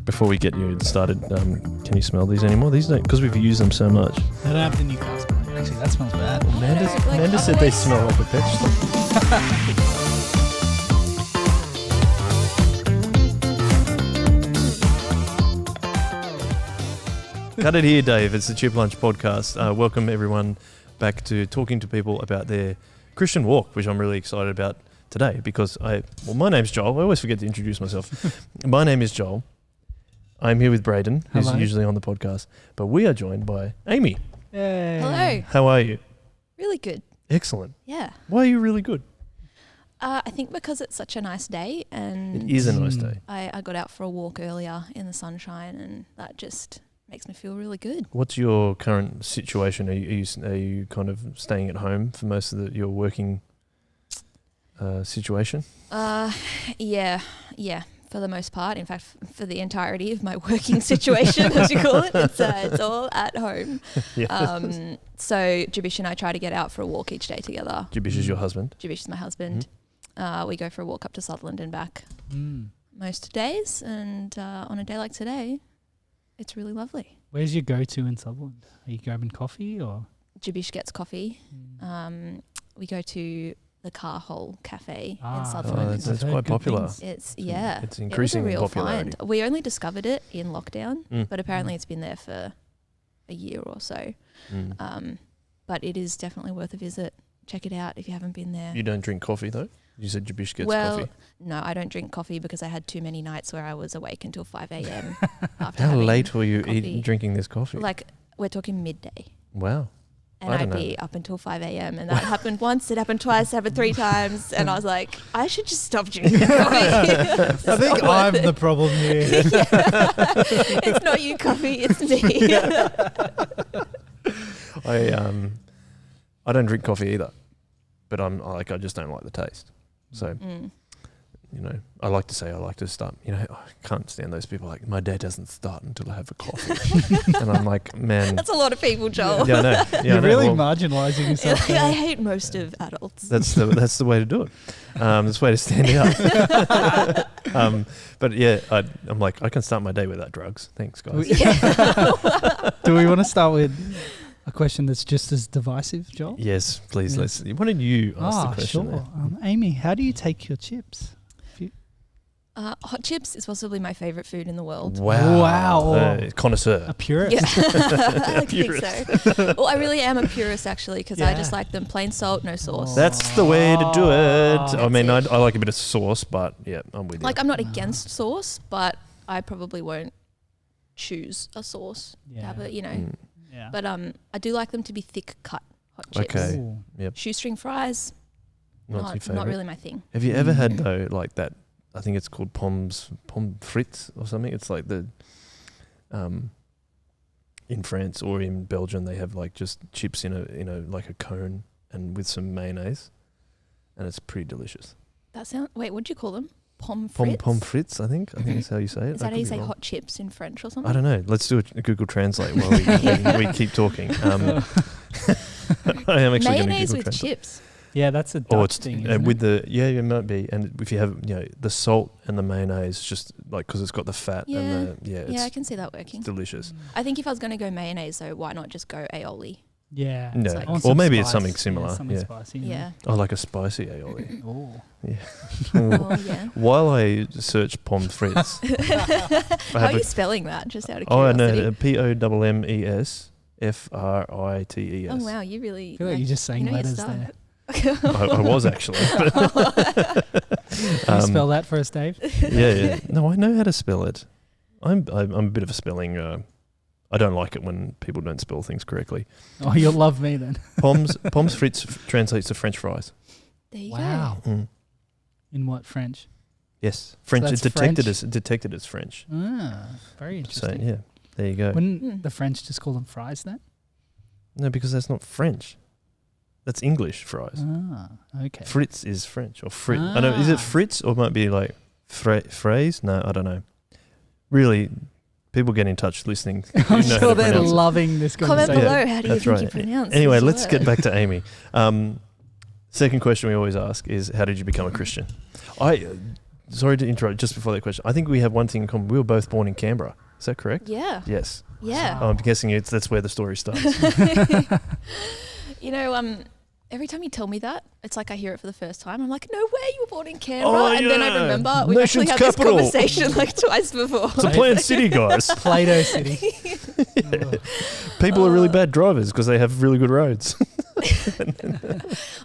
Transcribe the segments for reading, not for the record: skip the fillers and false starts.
before we get you started, can you smell these anymore? These don't, because we've used them so much. They don't have the Newcastle one. Actually, that smells bad. Amanda said they smell like a pet shop. Cut it here, Dave. It's the Chip Lunch Podcast. Welcome everyone back to talking to people about their Christian walk, which I'm really excited about today because my name's Joel. I always forget to introduce myself. My name is Joel. I'm here with Braden, who's Hello. usually on the podcast, but we are joined by Amy. Yay. Hello. How are you? Really good. Excellent. Yeah. Why are you really good? I think because it's such a nice day and It is a nice day. I got out for a walk earlier in the sunshine and that just makes me feel really good. What's your current situation? Are you kind of staying at home for most of your working situation? Yeah, for the most part. In fact, for the entirety of my working situation, as you call it, it's all at home. Yeah. So Jabish and I try to get out for a walk each day together. Jabish is your husband? Jabish is my husband. We go for a walk up to Sutherland and back most days, and on a day like today, it's really lovely. Where's your go-to in Sutherland? Are you grabbing coffee or? Jabish gets coffee. We go to the Car Hole Cafe in Oh, Sutherland. that's quite popular. It's It's increasing it in was a real popularity. find. We only discovered it in lockdown, but apparently Mm. it's been there for a year or so. Mm. But it is definitely worth a visit. Check it out if you haven't been there. You don't drink coffee though? You said Jabish gets well, coffee. no, I don't drink coffee because I had too many nights where I was awake until 5 a.m. after How having late were you coffee. drinking this coffee? Like, we're talking midday. Wow. And I don't I'd know. be up until 5 a.m. And that happened once, it happened twice, it happened 3 times. And I was like, I should just stop drinking coffee. I think I'm the problem here. It's not you, coffee, it's me. I don't drink coffee either, but I just don't like the taste. So, I like to say I like to start, I can't stand those people like, my day doesn't start until I have a coffee. And I'm like, man. That's a lot of people, Joel. Yeah, I know. Yeah, You're I know. really Well, marginalising yourself. I there. hate most of adults. that's the way to do it. That's the way to stand out. But yeah, I'm like, I can start my day without drugs. Thanks, guys. Do we want to start with a question that's just as divisive, Joel? Yes, please. Yeah. Why don't you ask the question? Sure. There? Amy, how do you take your chips? Hot chips is possibly my favourite food in the world. Wow. Connoisseur. A purist. Yeah, I like to think so. Well, I really am a purist actually because I just like them plain salt, no sauce. That's the way to do it. I That's mean, it. I like a bit of sauce, but yeah, I'm with you. Like, I'm not against sauce, but I probably won't choose a sauce. to have it, Yeah. But I do like them to be thick cut hot chips. Okay. Ooh. Yep. Shoestring fries, Not your not favourite. really my thing. Have you ever had though like that? I think it's called Pom Fritz or something. It's like the in France or in Belgium they have like just chips in a like a cone and with some mayonnaise, and it's pretty delicious. Wait, what do you call them? Pom Fritz? Pom Fritz, I think that's how you say it. Is that how you say hot chips in French or something? I don't know. Let's do a Google Translate while we keep talking. I am actually going to Mayonnaise Google with Translate. chips. Yeah, that's a Or Dutch it's thing, isn't with it? it might be, and if you have the salt and the mayonnaise, just like because it's got the fat and Yeah, I it's can see that working. delicious. I think if I was going to go mayonnaise, though, why not just go aioli? Yeah. No, like- I want or some maybe it's spice. something similar. Something Yeah, spicy. Yeah. I like a spicy aioli. Oh. Oh, yeah. While I search Pom Fritz, How are you spelling that? Just out of oh curiosity. no, POMMES FRITES. Oh, wow, you really... I feel like you're just saying you know your letters stuff. there. I was actually. Can you spell that for us, Dave? Yeah. No, I know how to spell it. I'm a bit of a spelling. I don't like it when people don't spell things correctly. Oh, you'll love me then. Pom's Fritz translates to French fries. There you Wow. Mm. In what French? Yes, French. that's It's detected as French. Ah, very So interesting. yeah, there you go. Wouldn't the French just call them fries then? No, because that's not French. That's English fries. Ah, okay. Fritz is French or Frit. I don't know. Is it Fritz or might be like phrase? No, I don't know. Really, people get in touch listening. I'm who know how sure to they're pronounce it. loving this Comment conversation. below, how do you That's think you right. pronounce Anyway, this let's get word? back to Amy. Second question we always ask is, how did you become a Christian? sorry to interrupt just before that question. I think we have one thing in common. We were both born in Canberra. Is that correct? Yeah. Yes. Yeah. I'm guessing that's where the story starts. You know, every time you tell me that, it's like I hear it for the first time. I'm like, no way, you were born in Canberra. Oh, and then I yeah. remember we Nation's actually had capital. this conversation like twice before. It's a planned city, guys. Play-Doh City. People are really bad drivers because they have really good roads.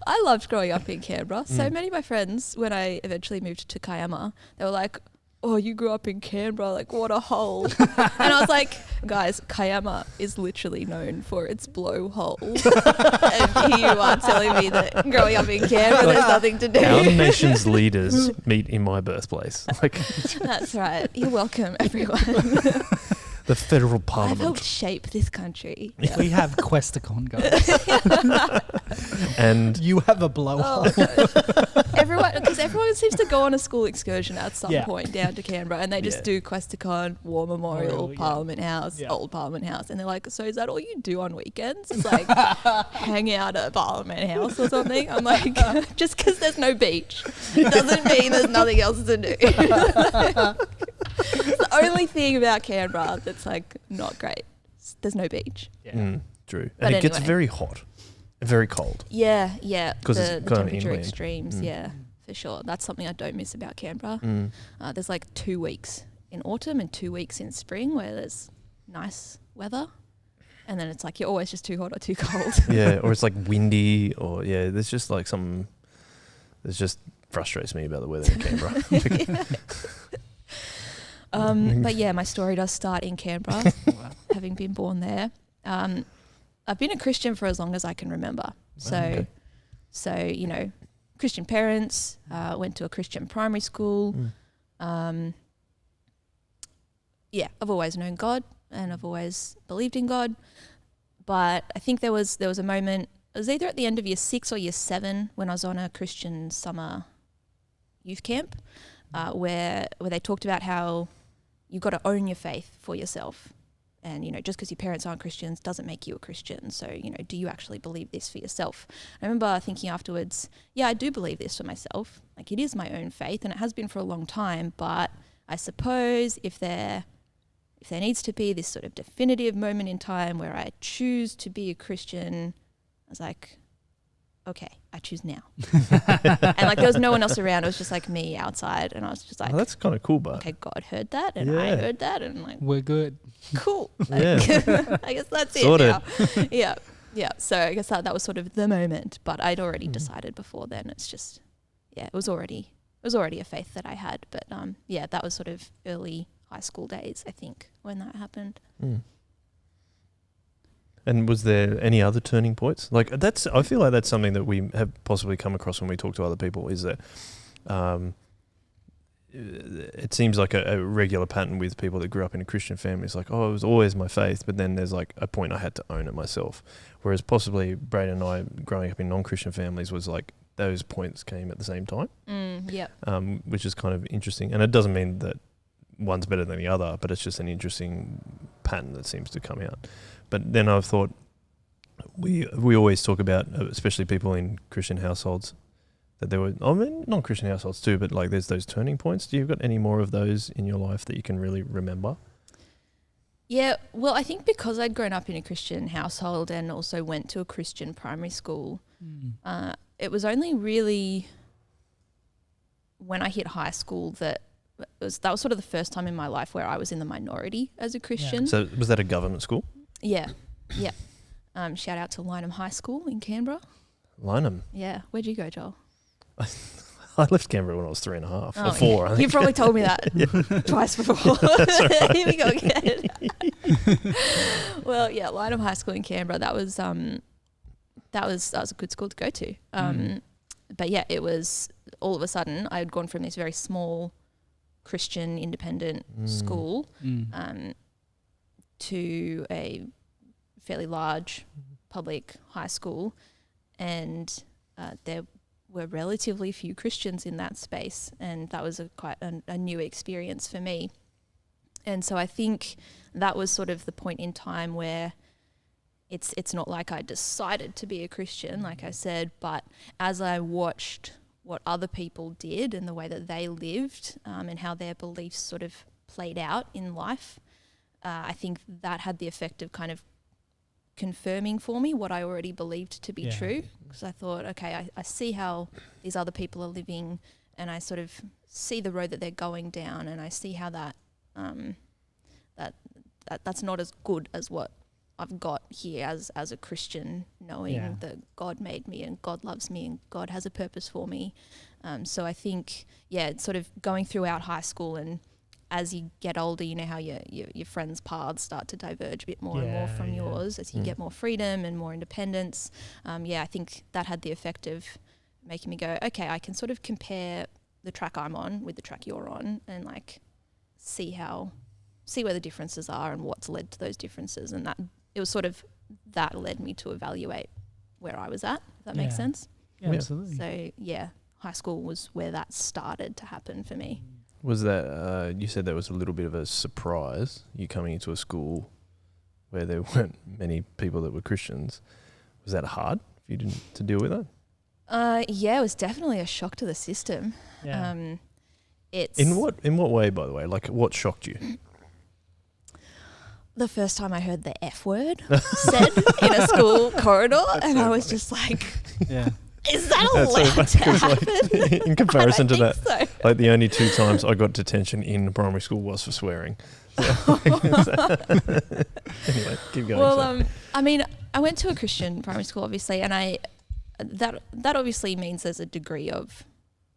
I loved growing up in Canberra. So many of my friends, when I eventually moved to Kiama, they were like, oh, you grew up in Canberra, like what a hole. And I was like, guys, Kiama is literally known for its blowhole. And here you are telling me that growing up in Canberra, there's nothing to do. Our nation's leaders meet in my birthplace. Like That's right. You're welcome, everyone. the federal I've parliament. helped shape this country. Yeah. We have Questacon, guys. And You have a blowhole. Because everyone seems to go on a school excursion at some Yeah. point down to Canberra, and they just do Questacon, War Memorial, yeah. Parliament House, Yeah. Old Parliament House, and they're like, so is that all you do on weekends? It's like hang out at Parliament House or something. I'm like, just because there's no beach doesn't mean there's nothing else to do. It's the only thing about Canberra that's like not great. There's no beach. True. But And it gets anyway. very hot and very cold. Yeah. 'Cause The it's kind of temperature inland. extremes, yeah, for sure. That's something I don't miss about Canberra. There's like 2 weeks in autumn and 2 weeks in spring where there's nice weather. And then it's like you're always just too hot or too cold. Yeah, or it's like windy, or there's just like something that just frustrates me about the weather in Canberra. But yeah, my story does start in Canberra, having been born there. I've been a Christian for as long as I can remember. So, you know, Christian parents, went to a Christian primary school. I've always known God and I've always believed in God. But I think there was a moment, it was either at the end of year 6 or year 7 when I was on a Christian summer youth camp, where they talked about how you've got to own your faith for yourself. And, you know, just because your parents aren't Christians doesn't make you a Christian. So, you know, do you actually believe this for yourself? I remember thinking afterwards, yeah, I do believe this for myself. Like, it is my own faith and it has been for a long time. But I suppose if there needs to be this sort of definitive moment in time where I choose to be a Christian, I was like, okay, I choose now. And like there was no one else around. It was just like me outside. And I was just like, Oh, that's kind of cool, but okay, God heard that and I heard that. And like, We're good. cool. Yeah. Like, I guess that's Sorted. it now. Yeah. So I guess that was sort of the moment, but I'd already decided before then. It's just, it was already a faith that I had. But that was sort of early high school days, I think, when that happened. And was there any other turning points? Like I feel like that's something that we have possibly come across when we talk to other people, is that it seems like a regular pattern with people that grew up in a Christian family. It's like, oh, it was always my faith, but then there's like a point I had to own it myself. Whereas possibly Braden and I growing up in non-Christian families was like those points came at the same time. Which is kind of interesting. And it doesn't mean that one's better than the other, but it's just an interesting pattern that seems to come out. But then I've thought we always talk about, especially people in Christian households, that there were, I mean, non-Christian households too, but like there's those turning points. Do you got any more of those in your life that you can really remember? Yeah, well, I think because I'd grown up in a Christian household and also went to a Christian primary school, it was only really when I hit high school that was sort of the first time in my life where I was in the minority as a Christian. So was that a government school? Yeah. Shout out to Lynham High School in Canberra. Lynham. Yeah. Where'd you go, Joel? I left Canberra when I was 3.5 Oh, or 4. I think. You've probably told me that twice before. Here we go again. Well, yeah, Lynham High School in Canberra. That was a good school to go to. But yeah, it was all of a sudden I had gone from this very small Christian independent school to a fairly large public high school, and there were relatively few Christians in that space, and that was quite a new experience for me. And so I think that was sort of the point in time where it's not like I decided to be a Christian, like I said, but as I watched what other people did and the way that they lived, and how their beliefs sort of played out in life, I think that had the effect of kind of confirming for me what I already believed to be true. Because I thought, okay, I see how these other people are living, and I sort of see the road that they're going down, and I see how that's not as good as what I've got here as a Christian, knowing that God made me and God loves me and God has a purpose for me. So I think, it's sort of going throughout high school, and as you get older, you know how your friends' paths start to diverge a bit more and more from yours as you get more freedom and more independence. I think that had the effect of making me go, okay, I can sort of compare the track I'm on with the track you're on, and like see where the differences are and what's led to those differences. And that it was sort of that led me to evaluate where I was at, if that makes sense. Yeah, absolutely. So high school was where that started to happen for me. Was that, you said that was a little bit of a surprise, you coming into a school where there weren't many people that were Christians. Was that hard for you to deal with that? It was definitely a shock to the system. Yeah. It's In what way, by the way? Like, what shocked you? the first time I heard the F word said in a school corridor, and I was just like, is that allowed to happen? Like, in comparison to that, so. like the only 2 times I got detention in primary school was for swearing. So, anyway, keep going. Well, I mean, I went to a Christian primary school, obviously, and that obviously means there's a degree of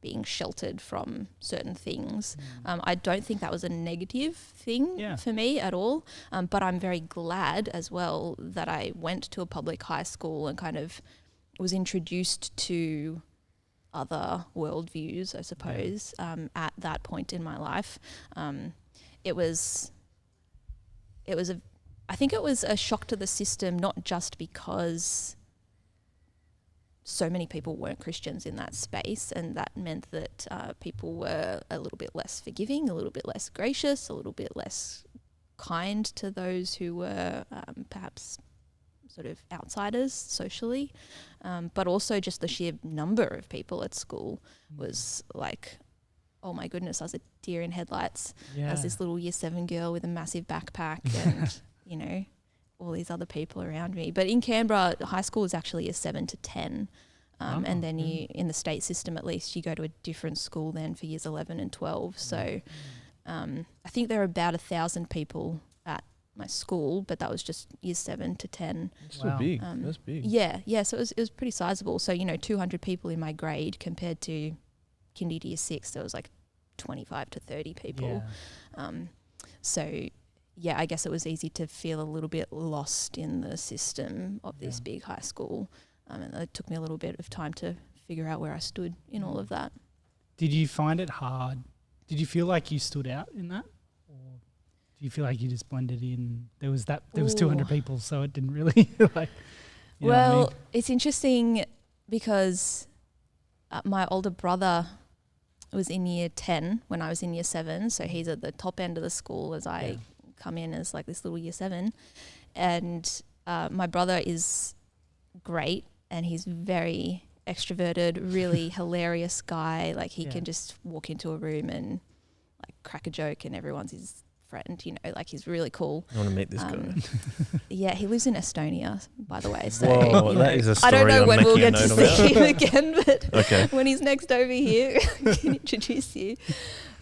being sheltered from certain things. I don't think that was a negative thing for me at all, but I'm very glad as well that I went to a public high school and kind of was introduced to other worldviews, I suppose, at that point in my life. I think it was a shock to the system, not just because so many people weren't Christians in that space, and that meant that people were a little bit less forgiving, a little bit less gracious, a little bit less kind to those who were perhaps sort of outsiders socially, but also just the sheer number of people at school was like, oh my goodness, I was a deer in headlights as this little year 7 girl with a massive backpack and, you know, all these other people around me. But in Canberra, high school is actually year 7 to 10. And then you, in the state system at least, you go to a different school then for years 11 and 12. So I think there are about 1,000 people at my school, but that was just years 7 to 10. That's so big. That's big. Yeah. So it was pretty sizable. So, 200 people in my grade compared to kindy to year 6, there was like 25 to 30 people. Yeah. I guess it was easy to feel a little bit lost in the system of this big high school. And it took me a little bit of time to figure out where I stood in all of that. Did you find it hard? Did you feel like you stood out in that? Or do you feel like you just blended in? There was 200 people, so it didn't really like... You know what I mean? It's interesting because my older brother was in year 10 when I was in year 7. So he's at the top end of the school as I come in as like this little year 7. And my brother is great and he's very extroverted, really hilarious guy. Like he can just walk into a room and like crack a joke and everyone's his friend, like he's really cool. I want to meet this guy. Yeah, he lives in Estonia, by the way. So whoa, that is a story. I don't know when we'll get to see him about. again, but Okay. when he's next over here, I can introduce you.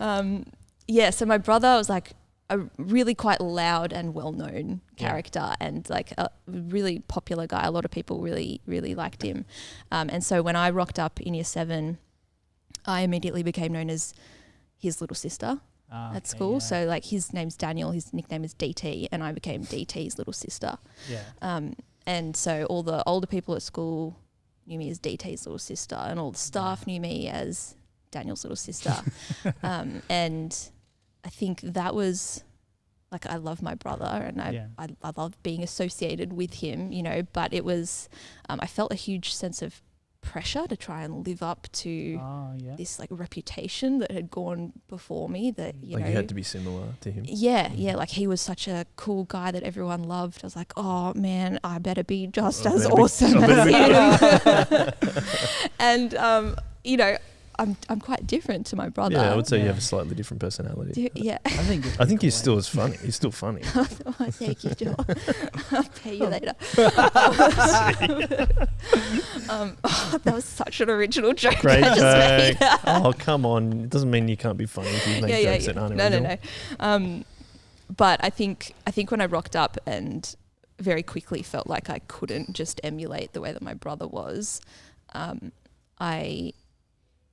So my brother was like a really quite loud and well-known character and like a really popular guy. A lot of people really, really liked him. And so when I rocked up in year 7, I immediately became known as his little sister at school. Yeah. So like his name's Daniel, his nickname is DT, and I became DT's little sister. Yeah. And so all the older people at school knew me as DT's little sister, and all the staff knew me as Daniel's little sister. And I think that was like, I love my brother and I love being associated with him, but it was, I felt a huge sense of pressure to try and live up to this like reputation that had gone before me, that, you had to be similar to him. Yeah. Like he was such a cool guy that everyone loved. I was like, oh man, I better be just as awesome as him. And, I'm quite different to my brother. Yeah, I would say you Yeah. have a slightly different personality. Yeah. I think you're still as funny. You're still funny. Oh, thank you, Joel. I'll pay you later. That was such an original joke. Great I just joke. made. Oh, come on. It doesn't mean you can't be funny if you make jokes that aren't original. No. But I think when I rocked up and very quickly felt like I couldn't just emulate the way that my brother was, I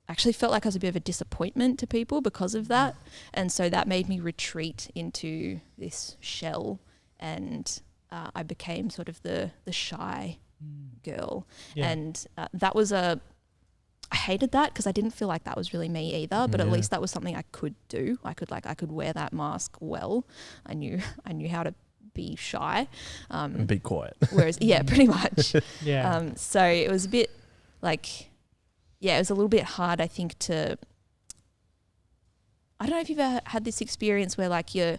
actually felt like I was a bit of a disappointment to people because of that. And so that made me retreat into this shell, and I became sort of the shy girl. Yeah. And that was I hated that because I didn't feel like that was really me either, but at Yeah. least that was something I could do. I could wear that mask well. I knew how to be shy. And be quiet. Whereas, yeah, pretty much. Yeah. So it was a bit like, yeah, it was a little bit hard, I think, I don't know if you've ever had this experience where like you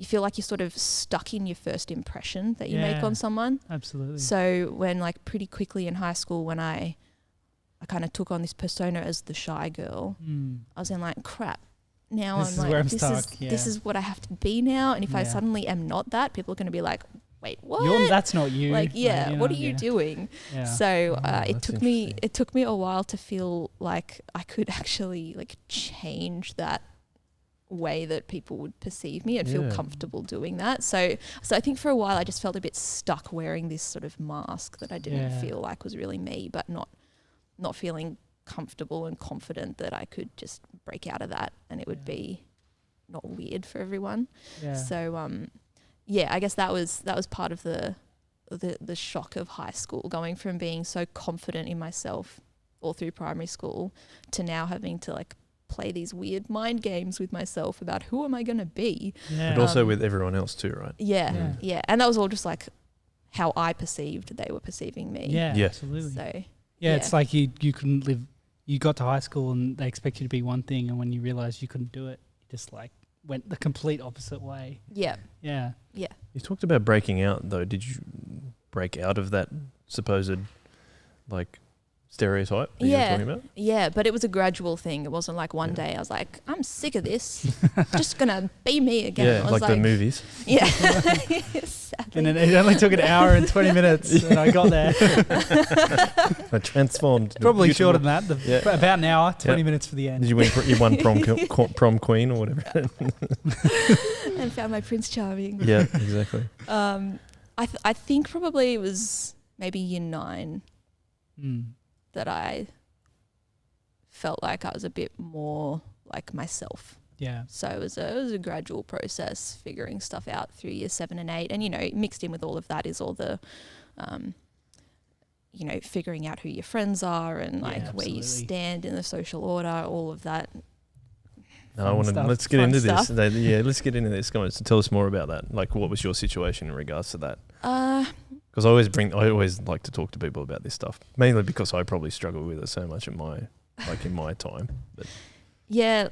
feel like you're sort of stuck in your first impression that you make Yeah. on someone. Absolutely. So when like pretty quickly in high school, when I kind of took on this persona as the shy girl, I was in like, crap. Now This I'm is like, where I'm this stuck, this is what I have to be now. And if I Yeah. suddenly am not that, people are going to be like, wait, what? That's not you. Like, yeah, you what know, are you doing? Yeah. So it that's took me interesting. it took me a while to feel like I could actually like change that way that people would perceive me and feel Yeah. comfortable doing that. So I think for a while I just felt a bit stuck wearing this sort of mask that I didn't Yeah. feel like was really me, but not feeling comfortable and confident that I could just break out of that and it would be not weird for everyone. Yeah. So yeah, I guess that was part of the shock of high school, going from being so confident in myself all through primary school to now having to like play these weird mind games with myself about who am I going to be. Yeah. But also with everyone else too, right? Yeah, Yeah. and that was all just like how I perceived they were perceiving me. Yeah, Yeah. absolutely. So Yeah, it's like you couldn't live. You got to high school and they expect you to be one thing, and when you realised you couldn't do it, you just like went the complete opposite way. yeah. Yeah. You talked about breaking out though. Did you break out of that supposed like stereotype that you were talking about? Yeah, but it was a gradual thing. It wasn't like one day I was like, I'm sick of this. Just gonna be me again. Yeah, I was like the movies. Yeah. And then it only took an hour and 20 minutes, and I got there. I transformed. Probably beautiful- shorter than that. Yeah. About an hour, 20 minutes for the end. Did you win? You won prom queen or whatever. And found my Prince Charming. Yeah, exactly. I think probably it was maybe year 9 that I felt like I was a bit more like myself. Yeah. So it was a gradual process, figuring stuff out through year 7 and 8. And, you know, mixed in with all of that is all the, you know, figuring out who your friends are and like where you absolutely. stand in the social order, all of that. No, I want to. stuff. Let's get Fun into this. stuff. Yeah, let's get into this. Come on, so tell us more about that. Like, what was your situation in regards to that? Because I always like to talk to people about this stuff, mainly because I probably struggle with it so much in my time. But Yeah,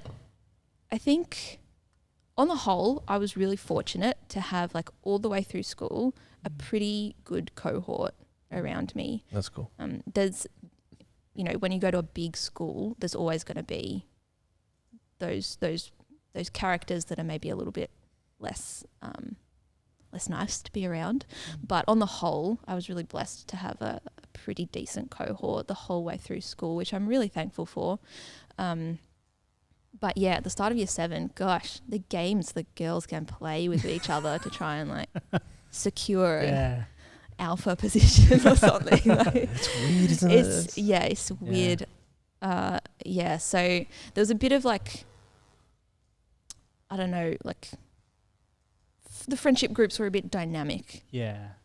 I think on the whole, I was really fortunate to have like all the way through school a pretty good cohort around me. that's cool. There's, you know, when you go to a big school, there's always going to be those characters that are maybe a little bit less nice to be around. But on the whole, I was really blessed to have a pretty decent cohort the whole way through school, which I'm really thankful for. But yeah, at the start of year 7, gosh, the games the girls can play with each other to try and like secure an alpha position or something. Like, It's weird, isn't it? it's weird. So there was a bit of like, I don't know, like the friendship groups were a bit dynamic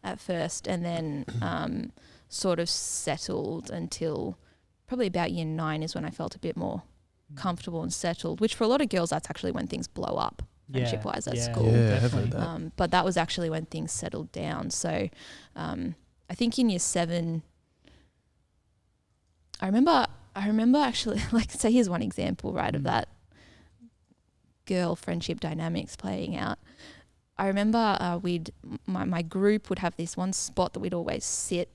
at first, and then sort of settled until probably about year 9 is when I felt a bit more comfortable and settled, which for a lot of girls, that's actually when things blow up friendship-wise at school. Yeah, I have heard that. But that was actually when things settled down. So I think in year 7, I remember actually, like, so here's one example, right, of that girl friendship dynamics playing out. I remember my group would have this one spot that we'd always sit,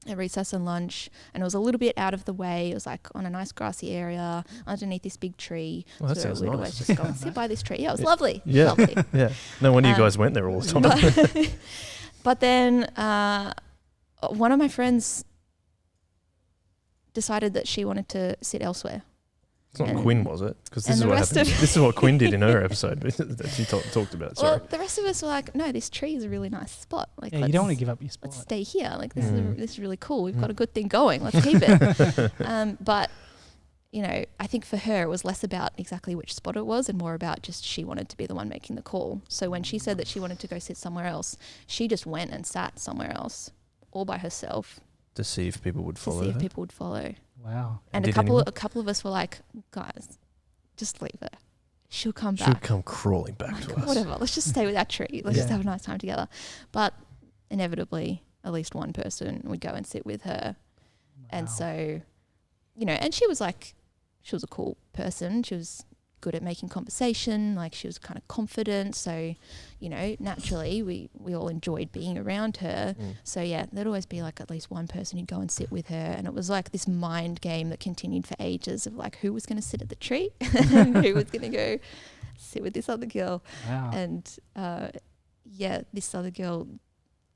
at recess and lunch, and it was a little bit out of the way. It was like on a nice grassy area underneath this big tree. Well, that so sounds we'd nice. always just go and sit by this tree. Yeah, it was lovely. Yeah. Lovely. Yeah. No wonder you guys went there all the time. But then one of my friends decided that she wanted to sit elsewhere. It's not And- Quinn, was it? Because this and is the what rest happened. of- This is what Quinn did in her episode that she talked about. Sorry. Well, the rest of us were like, no, this tree is a really nice spot. Like, Yeah, you don't want to give up your let's spot. stay here. Like, this is really cool. We've Mm. got a good thing going. Let's keep it. But, you know, I think for her, it was less about exactly which spot it was and more about just she wanted to be the one making the call. So when she said that she wanted to go sit somewhere else, she just went and sat somewhere else all by herself To see if people would to follow see if her. people would follow. Wow. And did a couple anyone? of us were like, guys, just leave her. She'll come She'll back. come crawling back Like, to us. whatever. Let's just stay with that tree. Let's just Yeah. have a nice time together. But inevitably, at least one person would go and sit with her. And Wow. so, you know, and she was a cool person. She was good at making conversation. Like, she was kind of confident. So, you know, naturally we all enjoyed being around her. Mm. So yeah, there'd always be like at least one person who'd go and sit with her. And it was like this mind game that continued for ages of like who was going to sit at the tree and who was going to go sit with this other girl. Wow. And yeah, this other girl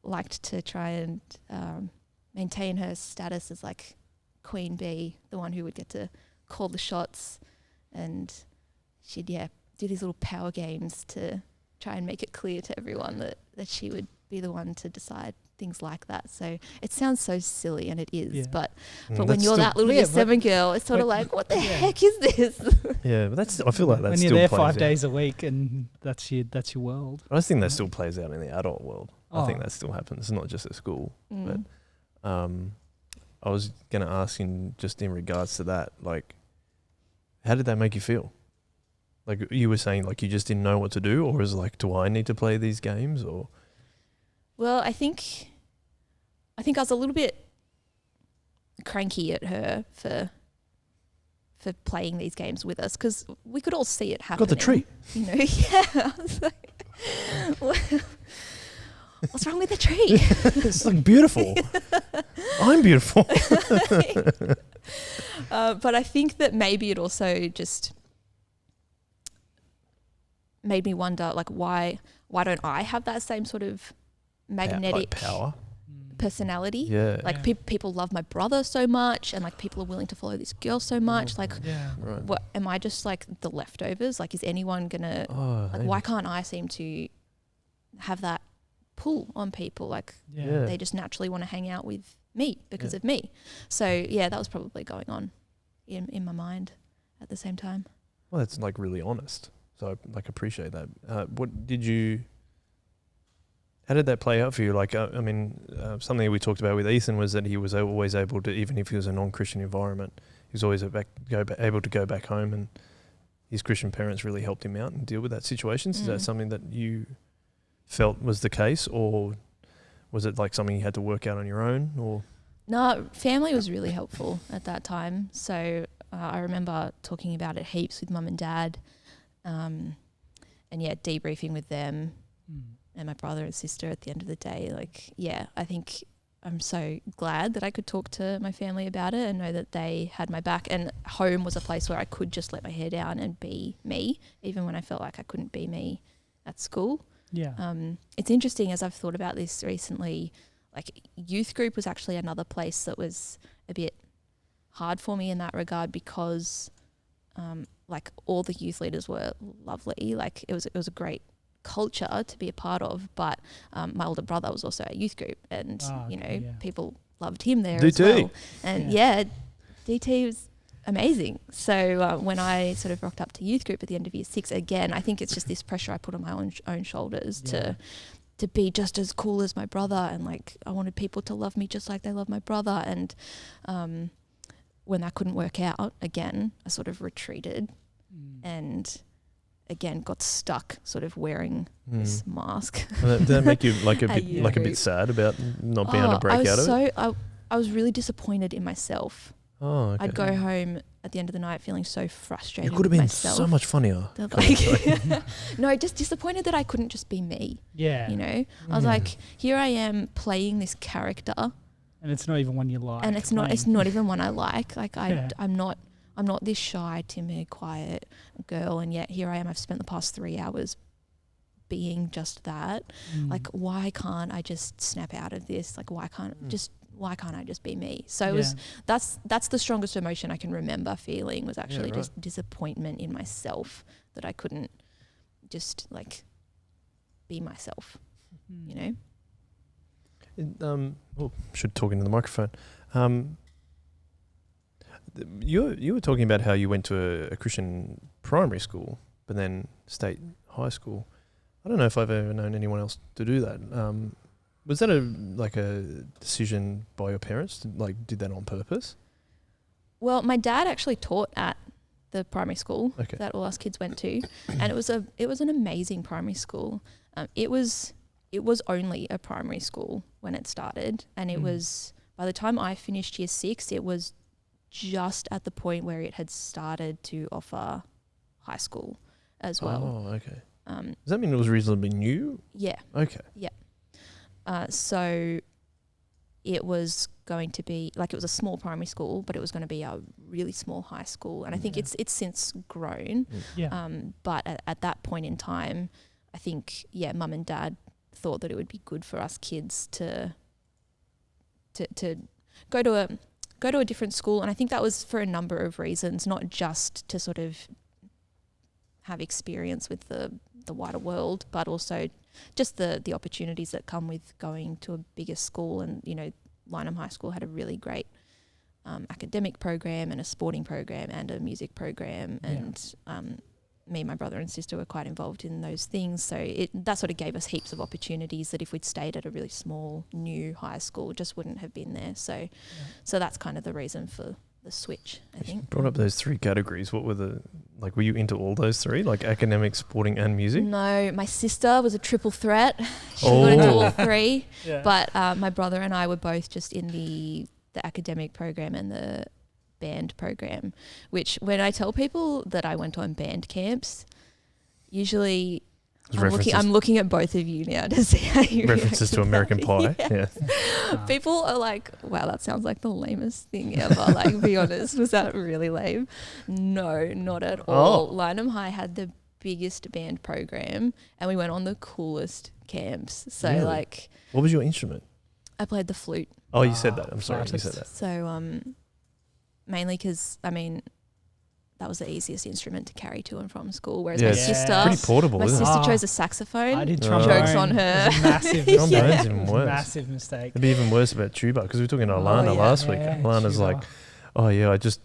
liked to try and maintain her status as like queen bee, the one who would get to call the shots. And she'd, do these little power games to try and make it clear to everyone that she would be the one to decide things like that. So it sounds so silly, and it is. Yeah. But Mm, when that's you're still- that little Yeah, year but- 7 girl, it's sort of but- like, what the yeah. heck is this? Yeah, but I feel like that when still you're there plays 5 out. days a week and that's your world. I think that still plays out in the adult world. I think Oh. that still happens. It's not just at school. Mm. I was going to ask in regards to that, like, how did that make you feel? Like you were saying, like you just didn't know what to do, or is it like, do I need to play these games, or? Well, I think I was a little bit cranky at her for playing these games with us, because we could all see it happening. Got the tree. You know, yeah. I was like, what's wrong with the tree? It's like beautiful. I'm beautiful. But I think that maybe it also just made me wonder, like, why don't I have that same sort of magnetic like power. personality? Yeah. Like people love my brother so much, and like people are willing to follow this girl so much. Like, Yeah. Right. what am I just like the leftovers? Like, is anyone gonna Oh, like? hey. Why can't I seem to have that pull on people? Like, Yeah. they just naturally want to hang out with me because Yeah. of me. So yeah, that was probably going on in my mind at the same time. Well, that's like really honest. So I like appreciate that. How did that play out for you? Like, something we talked about with Ethan was that he was always able to, even if he was a non-Christian environment, he was always able to go back home, and his Christian parents really helped him out and deal with that situations. Is that something that you felt was the case, or was it like something you had to work out on your own? Or No, family was really helpful at that time. So I remember talking about it heaps with mum and dad, and debriefing with them and my brother and sister at the end of the day. Like, yeah, I think I'm so glad that I could talk to my family about it and know that they had my back. And home was a place where I could just let my hair down and be me, even when I felt like I couldn't be me at school. Yeah. It's interesting, as I've thought about this recently, like youth group was actually another place that was a bit hard for me in that regard, because like all the youth leaders were lovely. Like it was a great culture to be a part of, but my older brother was also a youth group, and people loved him there DT. as well. And DT was amazing. So when I sort of rocked up to youth group at the end of year 6, again, I think it's just this pressure I put on my own shoulders to be just as cool as my brother, and like I wanted people to love me just like they love my brother. And when that couldn't work out, again, I sort of retreated and again got stuck sort of wearing this mask. Did that make you like a At bit youth like a bit group. sad about not being able to break out of it? I was really disappointed in myself. Oh, okay. I'd go home at the end of the night feeling so frustrated. You could have with been myself. so much funnier. That, like, no, just disappointed that I couldn't just be me. Yeah. You know, I was like, here I am playing this character, And it's not even one you like. And it's not even one I like. Like Yeah. I'm not this shy, timid, quiet girl, and yet here I am. I've spent the past 3 hours being just that. Like, why can't I just snap out of this? Like, why can't I just be me? So it was that's the strongest emotion I can remember feeling, was actually just disappointment in myself that I couldn't just like be myself, you know. Should talk into the microphone. You were talking about how you went to a Christian primary school, but then state high school. I don't know if I've ever known anyone else to do that. Was that a decision by your parents? Like, did that on purpose? Well, my dad actually taught at the primary school that all us kids went to, and it was an amazing primary school. It was only a primary school when it started, and it was, by the time I finished year 6, it was just at the point where it had started to offer high school as well. Oh, okay. Does that mean it was reasonably new? Yeah. Okay. Yeah. So it was going to be, like, it was a small primary school, but it was going to be a really small high school. And I think it's since grown. Yeah. But at that point in time, I think, mum and dad thought that it would be good for us kids to go to a different school. And I think that was for a number of reasons, not just to sort of have experience with the wider world, but also just the opportunities that come with going to a bigger school. And, you know, Lynham High School had a really great academic program and a sporting program and a music program. And me and my brother and sister were quite involved in those things. So that sort of gave us heaps of opportunities that if we'd stayed at a really small, new high school, just wouldn't have been there. So that's kind of the reason for the switch, I think. You brought up those 3 categories. What were were you into all those 3, like academic, sporting and music? No, my sister was a triple threat. She got into all 3. Yeah. But my brother and I were both just in the academic program and the band program, which when I tell people that I went on band camps, usually I'm looking at both of you now to see how you references to American Pie. Yeah. People are like, wow, that sounds like the lamest thing ever. Like, be honest, was that really lame? No, not at all. Lynham High had the biggest band program, and we went on the coolest camps. So really? What was your instrument? I played the flute. Oh, you said that. I'm sorry, you said that. So mainly because, I mean, that was the easiest instrument to carry to and from school. Whereas my sister, pretty portable. My isn't sister it? chose a saxophone. I did trombone. Jokes on her. It was a massive Trombone's even worse. Massive mistake. It'd be even worse about tuba, because we were talking to Alana last week. Alana's tuba. like, oh yeah, I just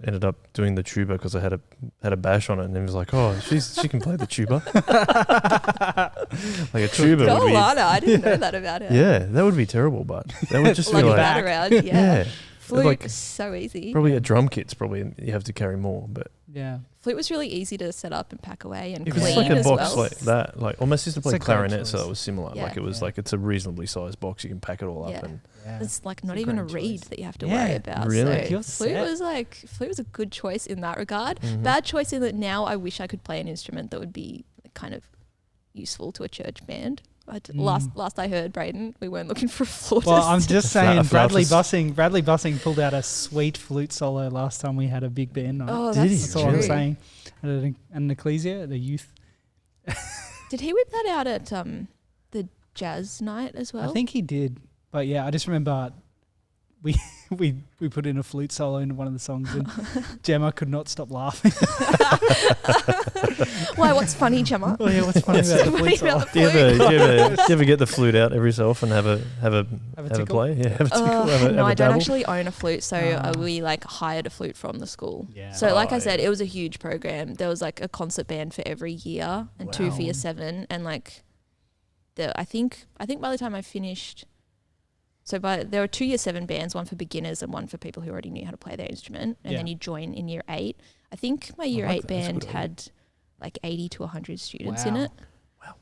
ended up doing the tuba because I had a bash on it, and it was like, oh, she can play the tuba. Like a tuba Go would be. Alana, I didn't know that about her. Yeah, that would be terrible, but that would just Lucky feel like that around, yeah. Flute like, was so easy. Probably a drum kit's probably you have to carry more, but flute was really easy to set up and pack away and if clean it's like a as box well. like that, like, well, my sister played It's a great clarinet, so choice. it was similar. Yeah. Like it was like it's a reasonably sized box. You can pack it all up, and It's like It's not a even a great reed choice. that you have to worry about. Really? So You're flute was a good choice in that regard. Mhm. Bad choice in that now I wish I could play an instrument that would be kind of useful to a church band. Last I heard, Braden, we weren't looking for a flautist. Well, I'm just saying, Bradley flautist. Bussing pulled out a sweet flute solo last time we had a big band night. Oh, Did he? that's That's all I'm true. saying. At an ecclesia, at a youth. Did he whip that out at the jazz night as well? I think he did. But yeah, I just remember we put in a flute solo in one of the songs, and Gemma could not stop laughing. Why? What's funny, Gemma? Oh yeah, what's funny about the flute solo? Do you ever get the flute out every so often and have a tickle? play? Yeah, have a tickle. have No, a I don't dabble? actually own a flute, so we like hired a flute from the school. Yeah. So like Oh, I said, yeah. it was a huge program. There was like a concert band for every year and 2 for year 7, and like I think by the time I finished, there were 2 year 7 bands, one for beginners and one for people who already knew how to play their instrument, and then you join in year 8. I think my year 8 band had like 80 to 100 students in it. Wow.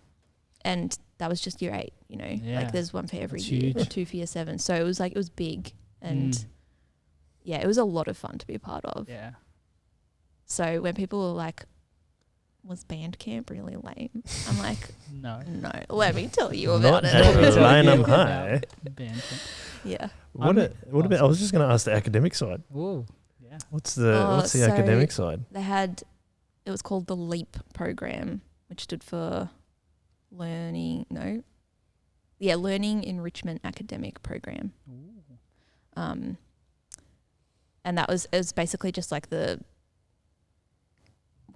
And that was just year 8, you know. Yeah. Like there's one for every That's year, huge. 2 for year 7. So it was big, and it was a lot of fun to be a part of. Yeah. So when people were like, was band camp really lame? I'm like, No. no, let me tell you Not about at it. Lynham High. Band camp. Yeah. What about? I was just going to ask the academic side. Whoa. Yeah. What's the academic side? It was called the LEAP program, which stood for Learning Enrichment Academic Program. And it was basically just like what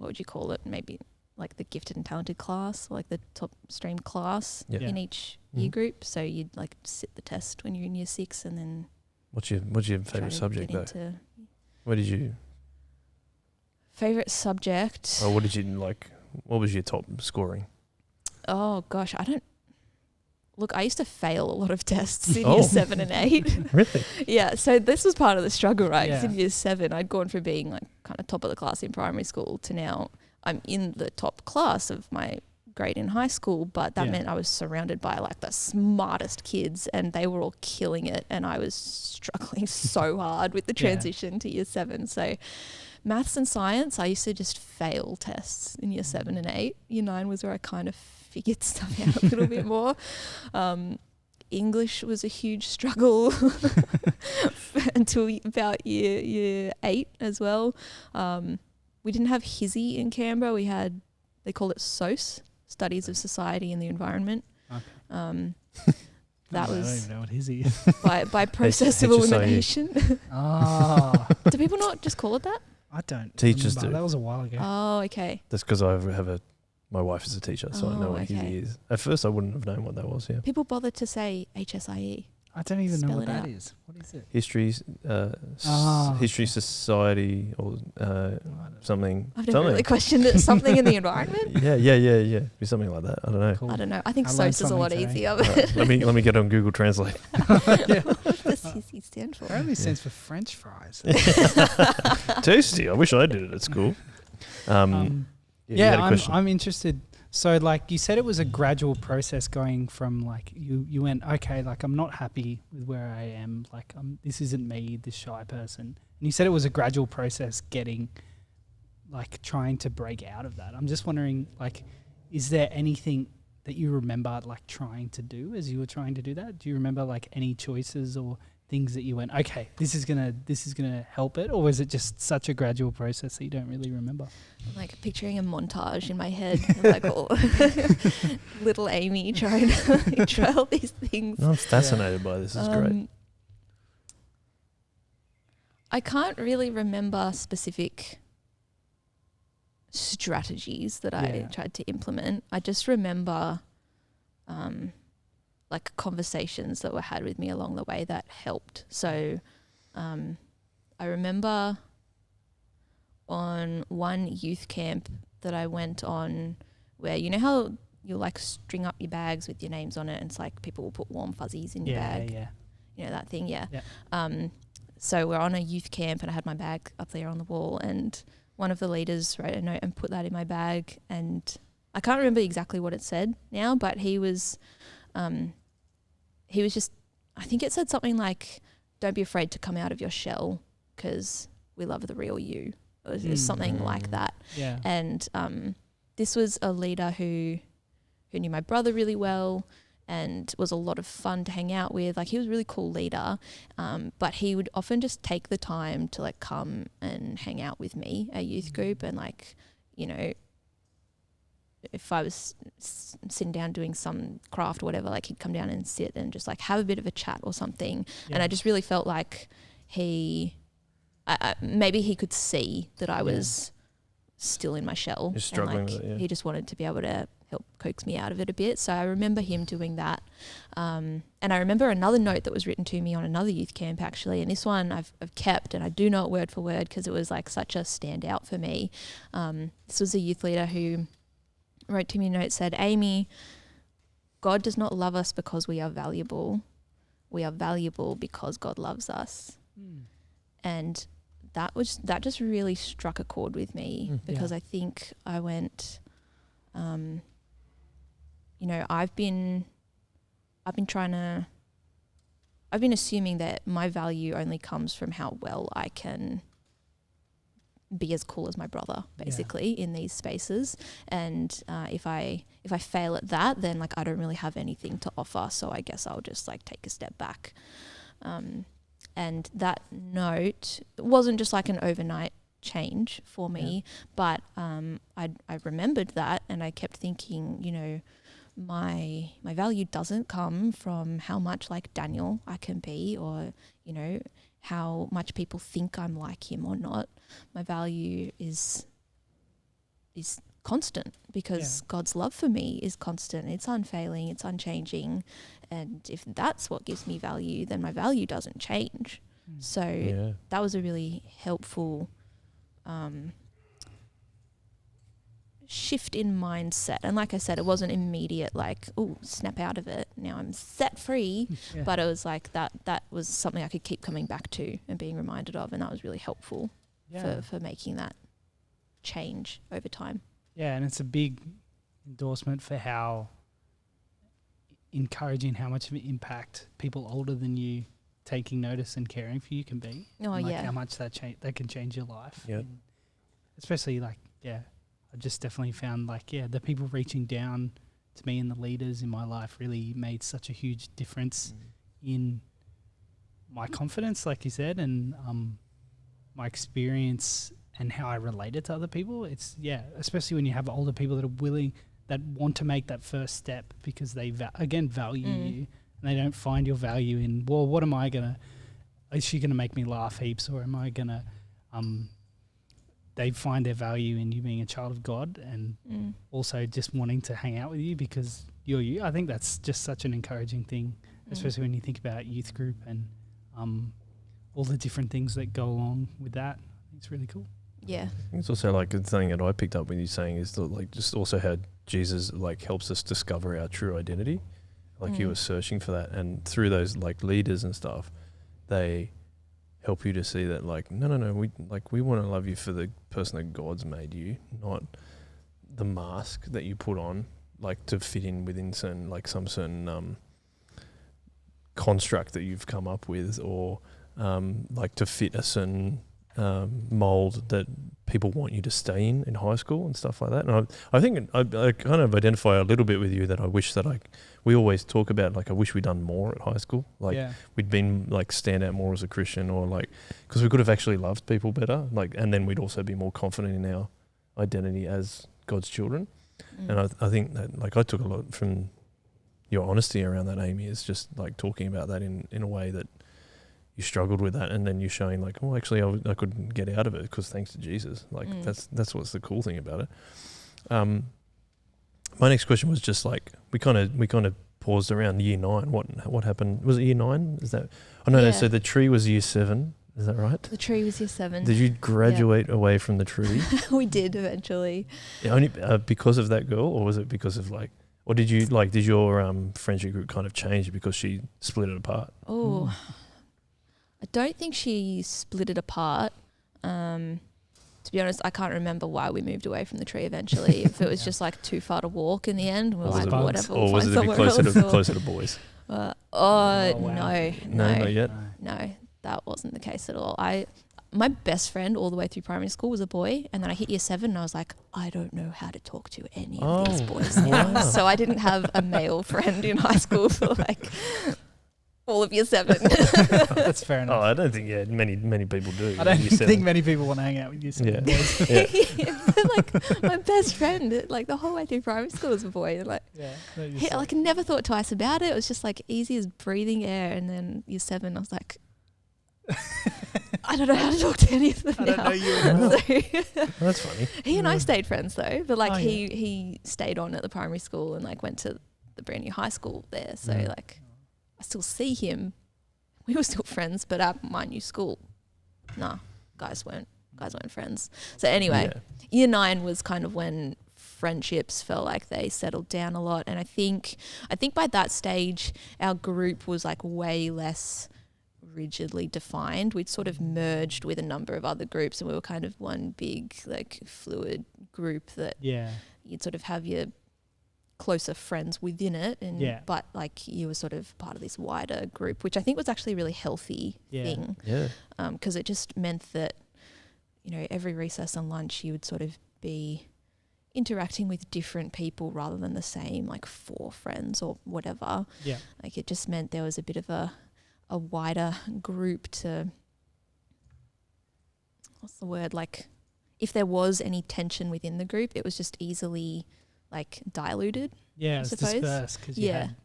would you call it? Maybe like the gifted and talented class, like the top stream class in each year group. So you'd like sit the test when you're in year 6, and then. What's your favourite subject though? What did you? Favourite subject? Or what did you like? What was your top scoring? Oh gosh, I used to fail a lot of tests in year 7 and 8. Really? Yeah, so this was part of the struggle, right? 'Cause Yeah. in year 7, I'd gone from being like kind of top of the class in primary school to now I'm in the top class of my grade in high school, but that meant I was surrounded by like the smartest kids and they were all killing it, and I was struggling so hard with the transition to year 7. So maths and science, I used to just fail tests in year 7 and 8. Year 9 was where I kind of figured stuff out a little bit more. English was a huge struggle until about year 8 as well. We didn't have HISI in Canberra. They call it SOS, Studies of Society and the Environment. Okay. That I don't was even know what HISI is. by process of elimination. Oh. Do people not just call it that? I don't. Teachers remember. do. That was a while ago. Oh, okay. That's because my wife is a teacher, so I know what HISI is. At first, I wouldn't have known what that was. Yeah. People bother to say HSIE. I don't even know Spell what it that out. is. What is it? History Society or something. I've never really questioned it. Something in the environment? Yeah. Be something like that. I don't know. Cool. I don't know. I think I learned SOS is a lot something today. easier. Let me get on Google Translate. What does HISI stand for? Apparently stands for French fries. Tasty. I wish I did it at school. You had a question. I'm interested. So like you said, it was a gradual process going from like you went, okay, like I'm not happy with where I am. Like this isn't me, this shy person. And you said it was a gradual process trying to break out of that. I'm just wondering, like, is there anything that you remember like trying to do as you were trying to do that? Do you remember like any choices or things that you went, okay, this is gonna help it, or was it just such a gradual process that you don't really remember? I'm like picturing a montage in my head of like all little Amy trying to try all these things. No, I'm fascinated by this. It's great. I can't really remember specific strategies that I tried to implement. I just remember like conversations that were had with me along the way that helped. So I remember on one youth camp that I went on where, you know how you'll like string up your bags with your names on it, and it's like people will put warm fuzzies in your bag. Yeah. You know that thing, yeah. So we're on a youth camp and I had my bag up there on the wall, and one of the leaders wrote a note and put that in my bag, and I can't remember exactly what it said now, but he was just, I think it said something like, don't be afraid to come out of your shell because we love the real you. It was something like that. Yeah. And this was a leader who knew my brother really well and was a lot of fun to hang out with. Like, he was a really cool leader, but he would often just take the time to like come and hang out with me, a youth group, and like, you know, if I was sitting down doing some craft or whatever, like he'd come down and sit and just like have a bit of a chat or something. Yeah. And I just really felt like maybe he could see that I was still in my shell. You're struggling and like, with it, he just wanted to be able to help coax me out of it a bit. So I remember him doing that. And I remember another note that was written to me on another youth camp actually. And this one I've kept, and I do know it word for word because it was like such a standout for me. This was a youth leader who wrote to me a note, said, Amy, God does not love us because we are valuable. We are valuable because God loves us. And that just really struck a chord with me because I think I went, you know, I've been assuming that my value only comes from how well I can be as cool as my brother, basically, in these spaces. And if I fail at that, then like I don't really have anything to offer. So I guess I'll just like take a step back. And that note wasn't just like an overnight change for me, but I remembered that, and I kept thinking, you know, my value doesn't come from how much like Daniel I can be, or, you know, how much people think I'm like him or not. My value is constant, because God's love for me is constant. It's unfailing, it's unchanging. And if that's what gives me value, then my value doesn't change. So that was a really helpful shift in mindset. And like I said, it wasn't immediate, like, oh, snap out of it, now I'm set free. But it was like that was something I could keep coming back to and being reminded of, and that was really helpful for making that change over time. Yeah, and it's a big endorsement for how encouraging how much of an impact people older than you taking notice and caring for you can be. How much that can change your life. Yeah. Especially I just definitely found the people reaching down to me and the leaders in my life really made such a huge difference in my confidence, like you said, and my experience and how I related to other people. It's especially when you have older people that are willing, that want to make that first step because they value you, and they don't find your value in, well, what am I gonna? Is she gonna make me laugh heaps, or am I gonna? They find their value in you being a child of God, and also just wanting to hang out with you because you're you. I think that's just such an encouraging thing, especially when you think about youth group and all the different things that go along with that. It's really cool. Yeah. It's also like the thing that I picked up when you saying is that, like, just also how Jesus like helps us discover our true identity. Like he was searching for that, and through those like leaders and stuff, they help you to see that like no, we want to love you for the person that God's made you, not the mask that you put on like to fit in within certain like some certain construct that you've come up with, or like to fit a certain mold that people want you to stay in high school and stuff like that. And I think I kind of identify a little bit with you that I wish that we always talk about, like, I wish we'd done more at high school. Like we'd been like stand out more as a Christian, or like, because we could have actually loved people better. Like, and then we'd also be more confident in our identity as God's children. And I think that like I took a lot from your honesty around that, Amy, is just like talking about that in a way that you struggled with that, and then you're showing like, oh, actually I could get out of it because thanks to Jesus. Like that's what's the cool thing about it. My next question was just like, we kind of paused around year 9. What happened? Was it year 9? Is that? Oh no, so the tree was year 7. Is that right? The tree was year 7. Did you graduate away from the tree? We did eventually. Yeah, only because of that girl, or was it because of like, or did your friendship group kind of change because she split it apart? Oh. I don't think she split it apart. To be honest, I can't remember why we moved away from the tree eventually. If it was just like too far to walk in the end, we're like, whatever. Or was it a bit closer to boys? Wow. No, not yet. No, that wasn't the case at all. My best friend all the way through primary school was a boy, and then I hit year 7 and I was like, I don't know how to talk to any of these boys now. Wow. So I didn't have a male friend in high school for like all of year 7. That's fair enough. Oh, I don't think many people do. I don't think many people want to hang out with you. Like my best friend, like the whole way through primary school was a boy. And like, I never thought twice about it. It was just like easy as breathing air. And then year 7, I was like, I don't know how to talk to any of them now. I don't know you anymore. That's funny. He and I stayed friends though, but like he stayed on at the primary school and like went to the brand new high school there. So like, I still see him. We were still friends, but at my new school, guys weren't friends. So anyway, year 9 was kind of when friendships felt like they settled down a lot. And I think by that stage, our group was like way less rigidly defined. We'd sort of merged with a number of other groups, and we were kind of one big like fluid group that you'd sort of have your closer friends within it, and but like you were sort of part of this wider group, which I think was actually a really healthy thing, because it just meant that, you know, every recess and lunch you would sort of be interacting with different people rather than the same like 4 friends or whatever. Like it just meant there was a bit of a a wider group to, what's the word, like if there was any tension within the group, it was just easily like diluted. Yeah, I it's suppose. dispersed because you Yeah. had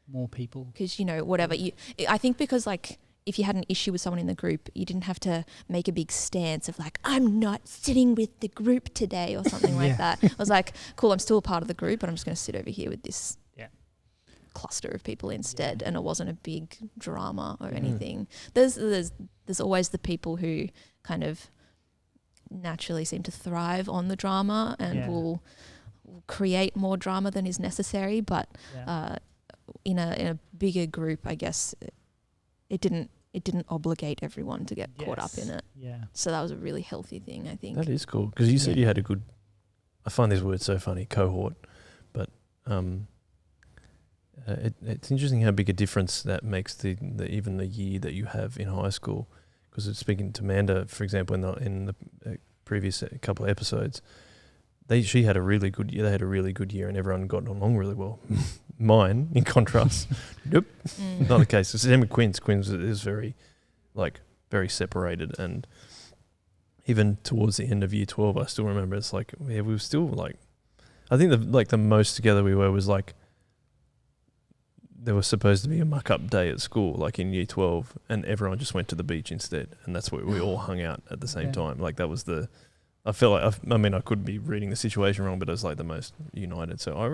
more people. Because, you know, whatever you, I think because like if you had an issue with someone in the group, you didn't have to make a big stance of like, I'm not sitting with the group today or something like that. I was like, cool, I'm still a part of the group, but I'm just going to sit over here with this cluster of people instead. And it wasn't a big drama or anything. There's always the people who kind of naturally seem to thrive on the drama and will create more drama than is necessary. But in a bigger group, I guess it didn't obligate everyone to get caught up in it. Yeah. So that was a really healthy thing, I think. That is cool because you said you had a good. I find this word so funny, cohort, but it's interesting how big a difference that makes the even the year that you have in high school. Because speaking to Amanda, for example, in the previous couple of episodes, she had a really good year. They had a really good year, and everyone got along really well. Mine, in contrast, nope, not the case. The same with Quinn's. Quinn's is very separated, and even towards the end of year 12, I still remember it's like we were still like, I think the most together we were was like there was supposed to be a muck-up day at school, like in year 12, and everyone just went to the beach instead, and that's where we all hung out at the same time. Like that was the. I feel like I could be reading the situation wrong, but it was like the most united. So I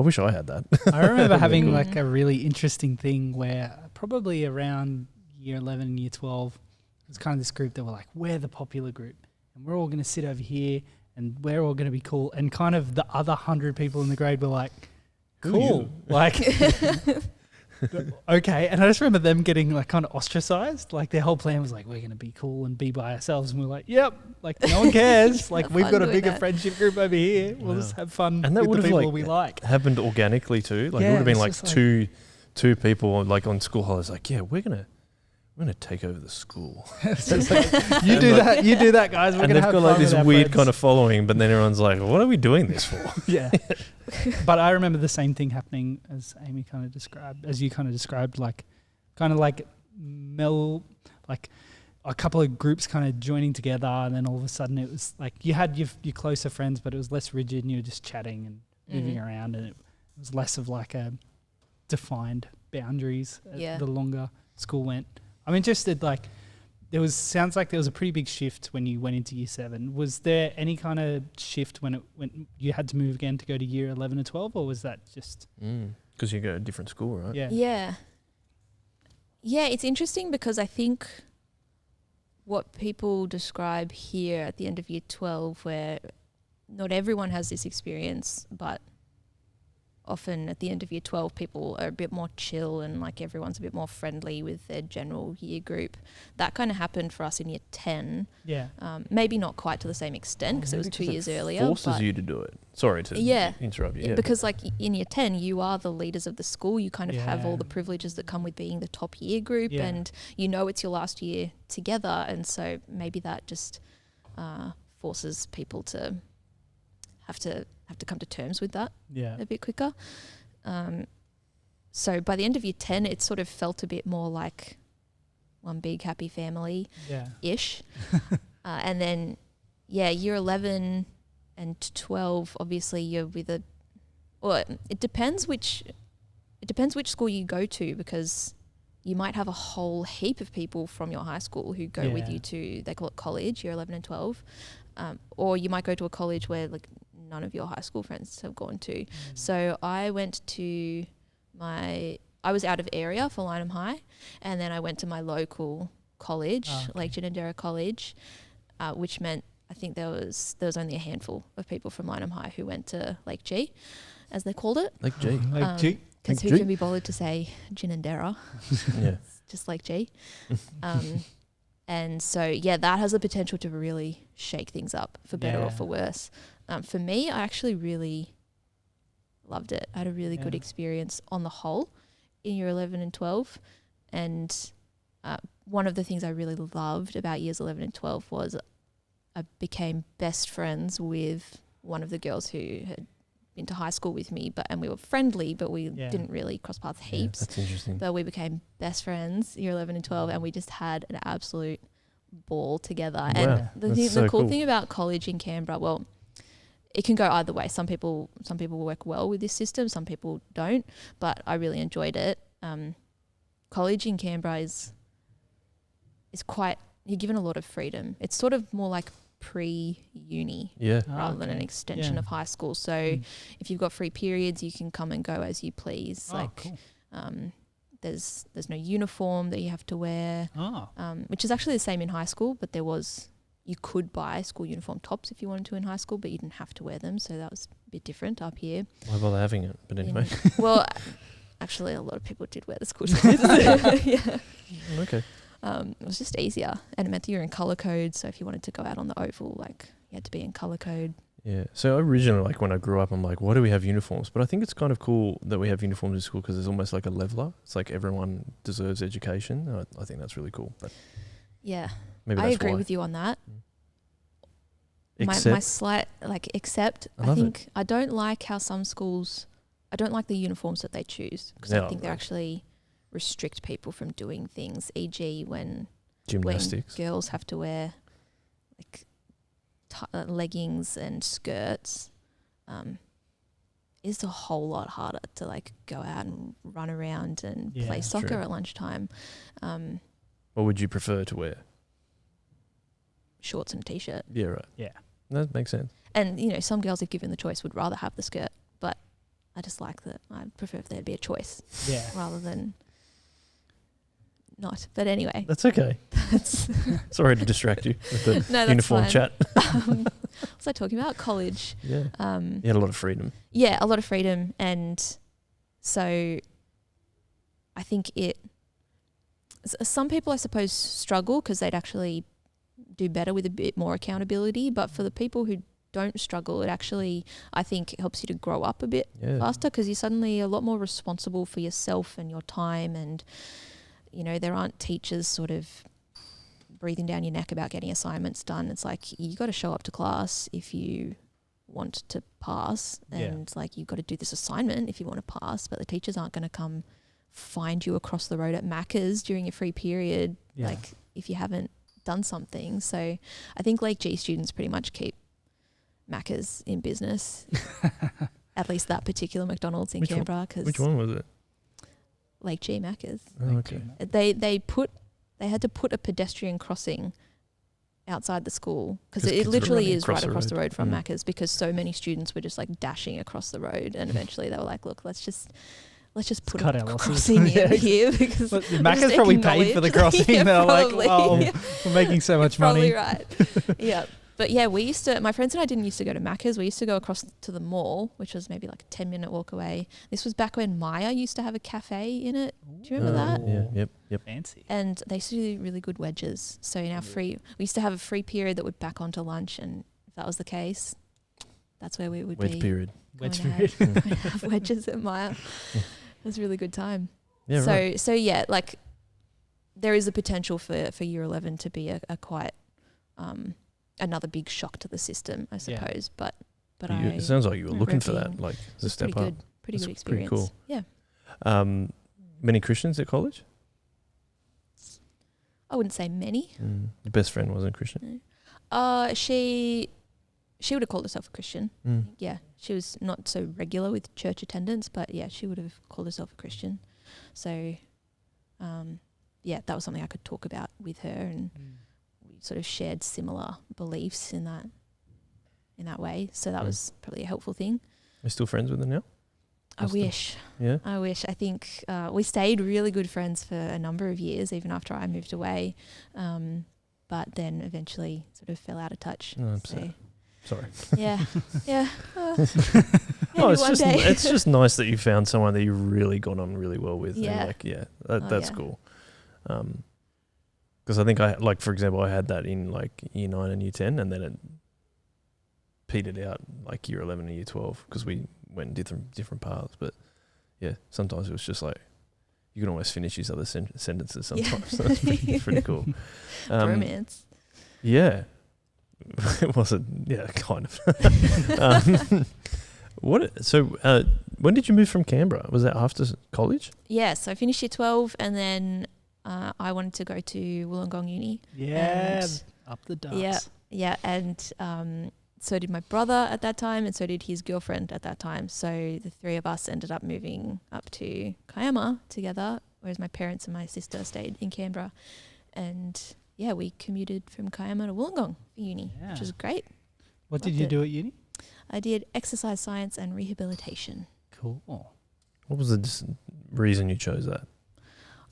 wish I had that. I remember having like a really interesting thing where probably around year 11 and year 12, it was kind of this group that were like, we're the popular group and we're all going to sit over here and we're all going to be cool. And kind of the other 100 people in the grade were like, cool. Like, okay. And I just remember them getting like kind of ostracized. Like their whole plan was like, we're going to be cool and be by ourselves. And we're like, yep. Like no one cares. Like we've got a bigger friendship group over here. We'll just have fun and that with would the have people we like. Happened organically too. Like it would have been like two people like on school holidays. Like we're gonna take over the school. You do that, guys. We're and gonna they've have got fun like this with our weird friends. kind of following, but then everyone's like, "What are we doing this for?" Yeah. But I remember the same thing happening as Amy kind of described, like kind of like like a couple of groups kind of joining together, and then all of a sudden it was like you had your closer friends, but it was less rigid, and you were just chatting and moving around, and it was less of like a defined boundaries the longer school went. I'm interested, like, sounds like there was a pretty big shift when you went into year 7. Was there any kind of shift when you had to move again to go to year 11 or 12, or was that just... Because you go to a different school, right? Yeah, it's interesting because I think what people describe here at the end of year 12, where not everyone has this experience, but often at the end of year 12, people are a bit more chill and like everyone's a bit more friendly with their general year group. That kind of happened for us in year 10. Yeah. Maybe not quite to the same extent because it was 2 years earlier. Forces you to do it. Sorry to interrupt you. Because like in year 10, you are the leaders of the school. You kind of have all the privileges that come with being the top year group and you know it's your last year together. And so maybe that just forces people to have to come to terms with that a bit quicker. So by the end of year 10, it sort of felt a bit more like one big happy family-ish. And then, year 11 and 12, obviously you're with it depends which school you go to, because you might have a whole heap of people from your high school who go with you to, they call it college, year 11 and 12. Or you might go to a college where like none of your high school friends have gone to. So I went to I was out of area for Lyneham High, and then I went to my local college, Lake Ginninderra College, which meant I think there was only a handful of people from Lyneham High who went to Lake G, as they called it. Lake G. Lake G. Because who can be bothered to say Ginninderra? It's just Lake G. And so, that has the potential to really shake things up for better or for worse. For me, I actually really loved it. I had a really good experience on the whole in year 11 and 12. And one of the things I really loved about years 11 and 12 was I became best friends with one of the girls who had been to high school with me, and we were friendly, but we Yeah. didn't really cross paths Yeah, heaps. that's interesting. But we became best friends, year 11 and 12, and we just had an absolute ball together. Wow, And the that's thing, so the cool cool. thing about college in Canberra, well, it can go either way. Some people work well with this system, some people don't, but I really enjoyed it. College in Canberra is quite, you're given a lot of freedom. It's sort of more like pre-uni Yeah. rather than an extension Yeah. of high school. So Mm. if you've got free periods, you can come and go as you please. Oh, cool. There's no uniform that you have to wear, Oh, which is actually the same in high school, but you could buy school uniform tops if you wanted to in high school, but you didn't have to wear them. So that was a bit different up here. Why bother having it? But anyway. Well, actually, a lot of people did wear the school tops. Yeah. Okay. It was just easier, and it meant that you were in colour code. So if you wanted to go out on the oval, like you had to be in colour code. Yeah. So originally, like when I grew up, I'm like, why do we have uniforms? But I think it's kind of cool that we have uniforms in school because it's almost like a leveler. It's like everyone deserves education. I think that's really cool. But Yeah, maybe I that's agree why. with you on that. Except, My slight except I I love it. think I don't like how some schools, I don't like the uniforms that they choose because Yeah, I think they right. actually restrict people from doing things, e.g. when gymnastics. girls have to wear like leggings and skirts, it's a whole lot harder to like go out and run around and Yeah, play that's soccer true. at lunchtime. What would you prefer to wear? Shorts and a t-shirt. Yeah, right. Yeah. That makes sense. And, you know, some girls, if given the choice, would rather have the skirt. But I just like that. I'd prefer if there'd be a choice Yeah. rather than not. But anyway, That's okay. that's Sorry to distract you with the no, that's uniform fine. chat. What was I talking about? College. Yeah. You had a lot of freedom. Yeah, a lot of freedom. And so I think some people, I suppose, struggle because they'd actually do better with a bit more accountability. But for the people who don't struggle, it actually, I think, helps you to grow up a bit Yeah. faster because you're suddenly a lot more responsible for yourself and your time. And, you know, there aren't teachers sort of breathing down your neck about getting assignments done. It's like you got to show up to class if you want to pass, and like you've got to do this assignment if you want to pass, but the teachers aren't going to come find you across the road at Macca's during your free period, Yeah. like if you haven't done something. So I think Lake G students pretty much keep Macca's in business, at least that particular McDonald's in Which one? Canberra, because Which one was it? Lake G Macca's, Oh, okay. they had to put a pedestrian crossing outside the school because 'Cause it kids were literally running is right across across the the road from road. Macca's, because so many students were just like dashing across the road, and eventually they were like, look, let's just put cut a our losses. crossing Yeah. in here because But we'll Macca's just probably paid for the acknowledge- crossing. Yeah, They're like, probably. well, Yeah. we're making so much money. Probably right. Yeah. But yeah, my friends and I didn't used to go to Macca's. We used to go across to the mall, which was maybe like a 10-minute walk away. This was back when Maya used to have a cafe in it. Do you remember that? Yeah. Yep. Fancy. And they used to do really good wedges. So in our we used to have a free period that would back onto lunch, and if that was the case, that's where we would Wedge be. period. Wedge going period. ahead. We'd have wedges at Maya. Yeah. It was a really good time. Yeah. Right. So yeah, like there is a potential for year 11 to be a quite another big shock to the system, I Yeah. suppose. But It sounds like you were looking for that, being- like it as a was step pretty up. good, pretty good That's pretty experience. cool. Yeah, Many Christians at college? I wouldn't say many. Your best friend wasn't Christian? She would have called herself a Christian. Mm. Yeah, she was not so regular with church attendance, but yeah, she would have called herself a Christian. So, yeah, that was something I could talk about with her, and we sort of shared similar beliefs in that way. So that was probably a helpful thing. You're still friends with her now? I wish. Yeah. I wish. I think we stayed really good friends for a number of years, even after I moved away. But then eventually sort of fell out of touch. Oh, I'm So, Sorry. yeah. Yeah. Oh, Maybe one day. it's just nice that you found someone that you really got on really well with. Yeah. And that's yeah. cool. Because I think for example, I had that in like year 9 and year 10, and then it petered out like year 11 and year 12 because we went different paths. But yeah, sometimes it was just like you can almost finish these other sentences sometimes. So that's pretty cool. Romance. Yeah. It wasn't, yeah, kind of. When did you move from Canberra? Was that after college? Yeah, so I finished year 12 and then I wanted to go to Wollongong Uni. Yeah, And up the darts. Yeah, and so did my brother at that time and so did his girlfriend at that time. So the three of us ended up moving up to Kiama together, whereas my parents and my sister stayed in Canberra. And yeah, we commuted from Kiama to Wollongong for uni, which was great. What did you do at uni? I did exercise science and rehabilitation. Cool. What was the reason you chose that?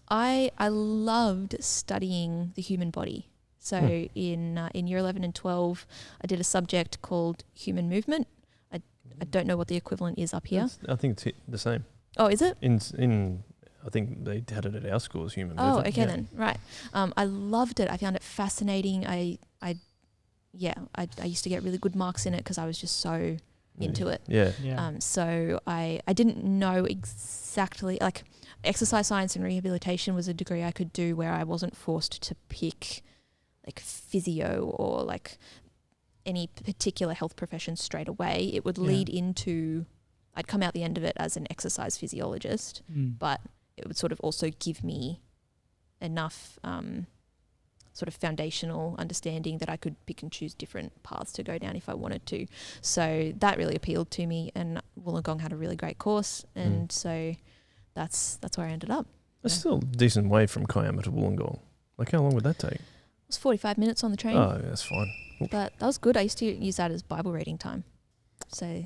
I loved studying the human body. So in year 11 and 12, I did a subject called human movement. I don't know what the equivalent is up here. I think it's the same. Oh, is it? In I think they had it at our school as human movement. Oh, okay then. Right. I loved it. I found it fascinating. I used to get really good marks in it because I was just so into it. Yeah. So I didn't know exactly, like exercise science and rehabilitation was a degree I could do where I wasn't forced to pick like physio or like any particular health profession straight away. It would lead into, I'd come out the end of it as an exercise physiologist, but it would sort of also give me enough sort of foundational understanding that I could pick and choose different paths to go down if I wanted to. So that really appealed to me, and Wollongong had a really great course, and so that's where I ended up. That's still a decent way from Kiama to Wollongong. Like, how long would that take? It was 45 minutes on the train. Oh, that's fine. But that was good. I used to use that as Bible reading time. So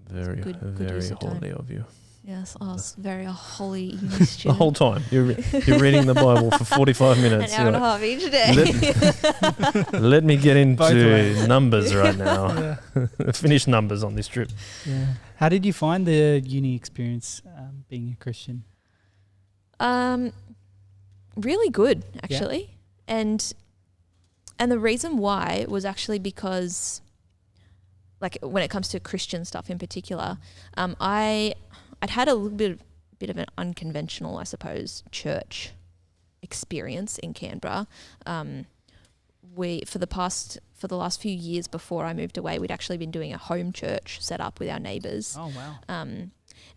very good use of holiday of you. Yes, I was very a holy uni student. The whole time you're reading the Bible for 45 minutes. An hour and a half each day. Let me get into numbers right now. Finish numbers on this trip. Yeah. How did you find the uni experience being a Christian? Really good, actually. Yeah. And the reason why was actually because, like, when it comes to Christian stuff in particular, I'd had a little bit of an unconventional, I suppose, church experience in Canberra. For the last few years before I moved away, we'd actually been doing a home church set up with our neighbours. Oh wow!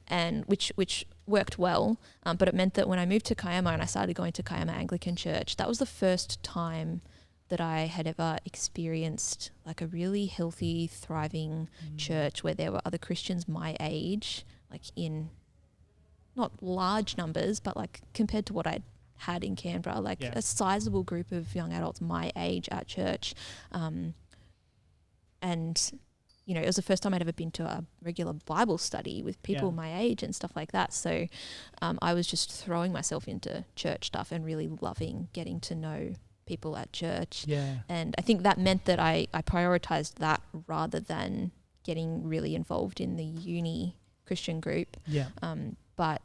And which worked well, but it meant that when I moved to Kiama and I started going to Kiama Anglican Church, that was the first time that I had ever experienced like a really healthy, thriving church where there were other Christians my age, like in not large numbers, but like compared to what I'd had in Canberra, like a sizable group of young adults my age at church. And, you know, it was the first time I'd ever been to a regular Bible study with people my age and stuff like that. So I was just throwing myself into church stuff and really loving getting to know people at church. Yeah. And I think that meant that I prioritized that rather than getting really involved in the uni Christian group. Yeah. But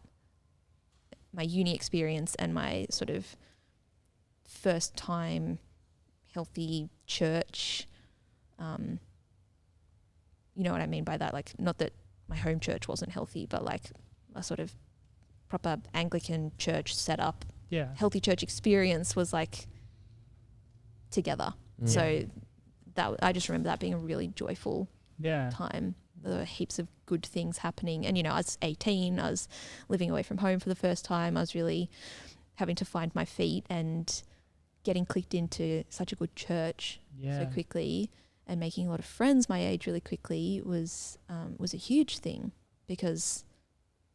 my uni experience and my sort of first time healthy church, you know what I mean by that? Like, not that my home church wasn't healthy, but like a sort of proper Anglican church setup. Yeah. Healthy church experience was like together. Yeah. So that I just remember that being a really joyful time. There were heaps of good things happening. And, you know, I was 18, I was living away from home for the first time. I was really having to find my feet, and getting clicked into such a good church so quickly and making a lot of friends my age really quickly was a huge thing, because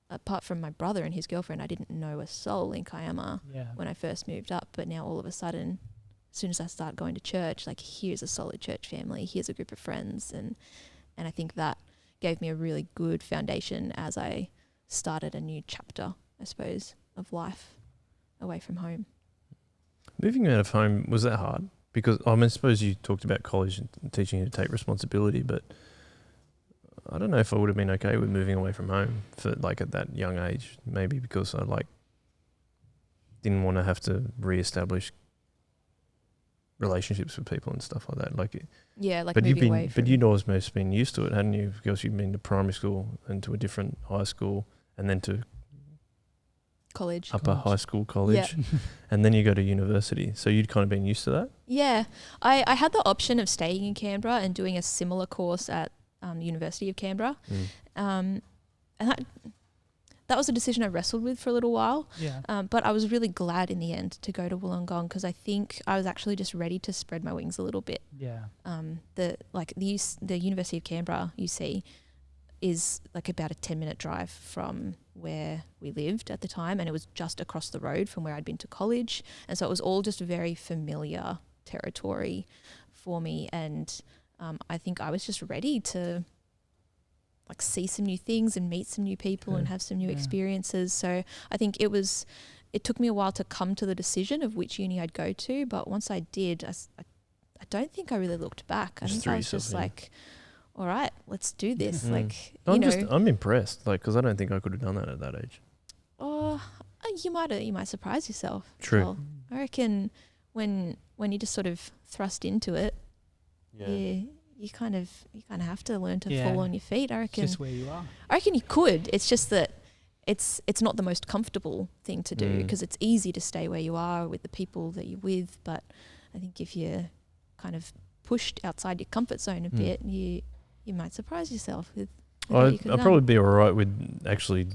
apart from my brother and his girlfriend, I didn't know a soul in Kiama when I first moved up. But now all of a sudden, as soon as I start going to church, like, here's a solid church family, here's a group of friends. And I think that gave me a really good foundation as I started a new chapter, I suppose, of life away from home. Moving out of home, was that hard? Because I suppose you talked about college and teaching you to take responsibility, but I don't know if I would have been okay with moving away from home for like at that young age. Maybe because I didn't want to have to reestablish relationships with people and stuff like that. But you'd almost been used to it, hadn't you? Because you'd been to primary school and to a different high school and then to high school college, and then you go to university. So you'd kind of been used to that? Yeah. I had the option of staying in Canberra and doing a similar course at the University of Canberra. And that was a decision I wrestled with for a little while. Yeah. But I was really glad in the end to go to Wollongong because I think I was actually just ready to spread my wings a little bit. Yeah. The University of Canberra, UC, is like about a 10-minute drive from where we lived at the time, and it was just across the road from where I'd been to college. And so it was all just very familiar territory for me, and I think I was just ready to like see some new things and meet some new people and have some new experiences. So I think it took me a while to come to the decision of which uni I'd go to, but once I did, I don't think I really looked back. I think I was just like, all right, let's do this. Like, I'm impressed, like, because I don't think I could have done that at that age. Oh, you might surprise yourself. True. Well, I reckon when you just sort of thrust into it, you kind of have to learn to fall on your feet. I reckon. It's just where you are. I reckon you could. It's just that it's not the most comfortable thing to do because it's easy to stay where you are with the people that you're with. But I think if you're kind of pushed outside your comfort zone a bit, you might surprise yourself with what you could have I'd probably be all right with actually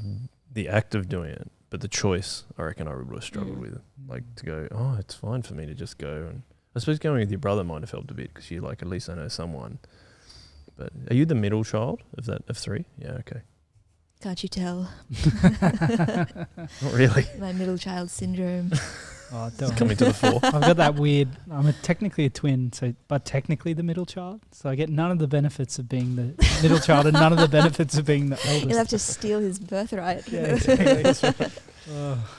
the act of doing it, but the choice, I reckon I would have struggled with. Like to go, oh, it's fine for me to just go. And I suppose going with your brother might have helped a bit because you like, at least I know someone. But are you the middle child of three? Yeah, okay. Can't you tell? Not really. My middle child syndrome. Oh, It's coming to the fore. I've got that weird. I'm technically a twin, but technically the middle child. So I get none of the benefits of being the middle child and none of the benefits of being the oldest. You'll have to steal his birthright. Yeah, exactly.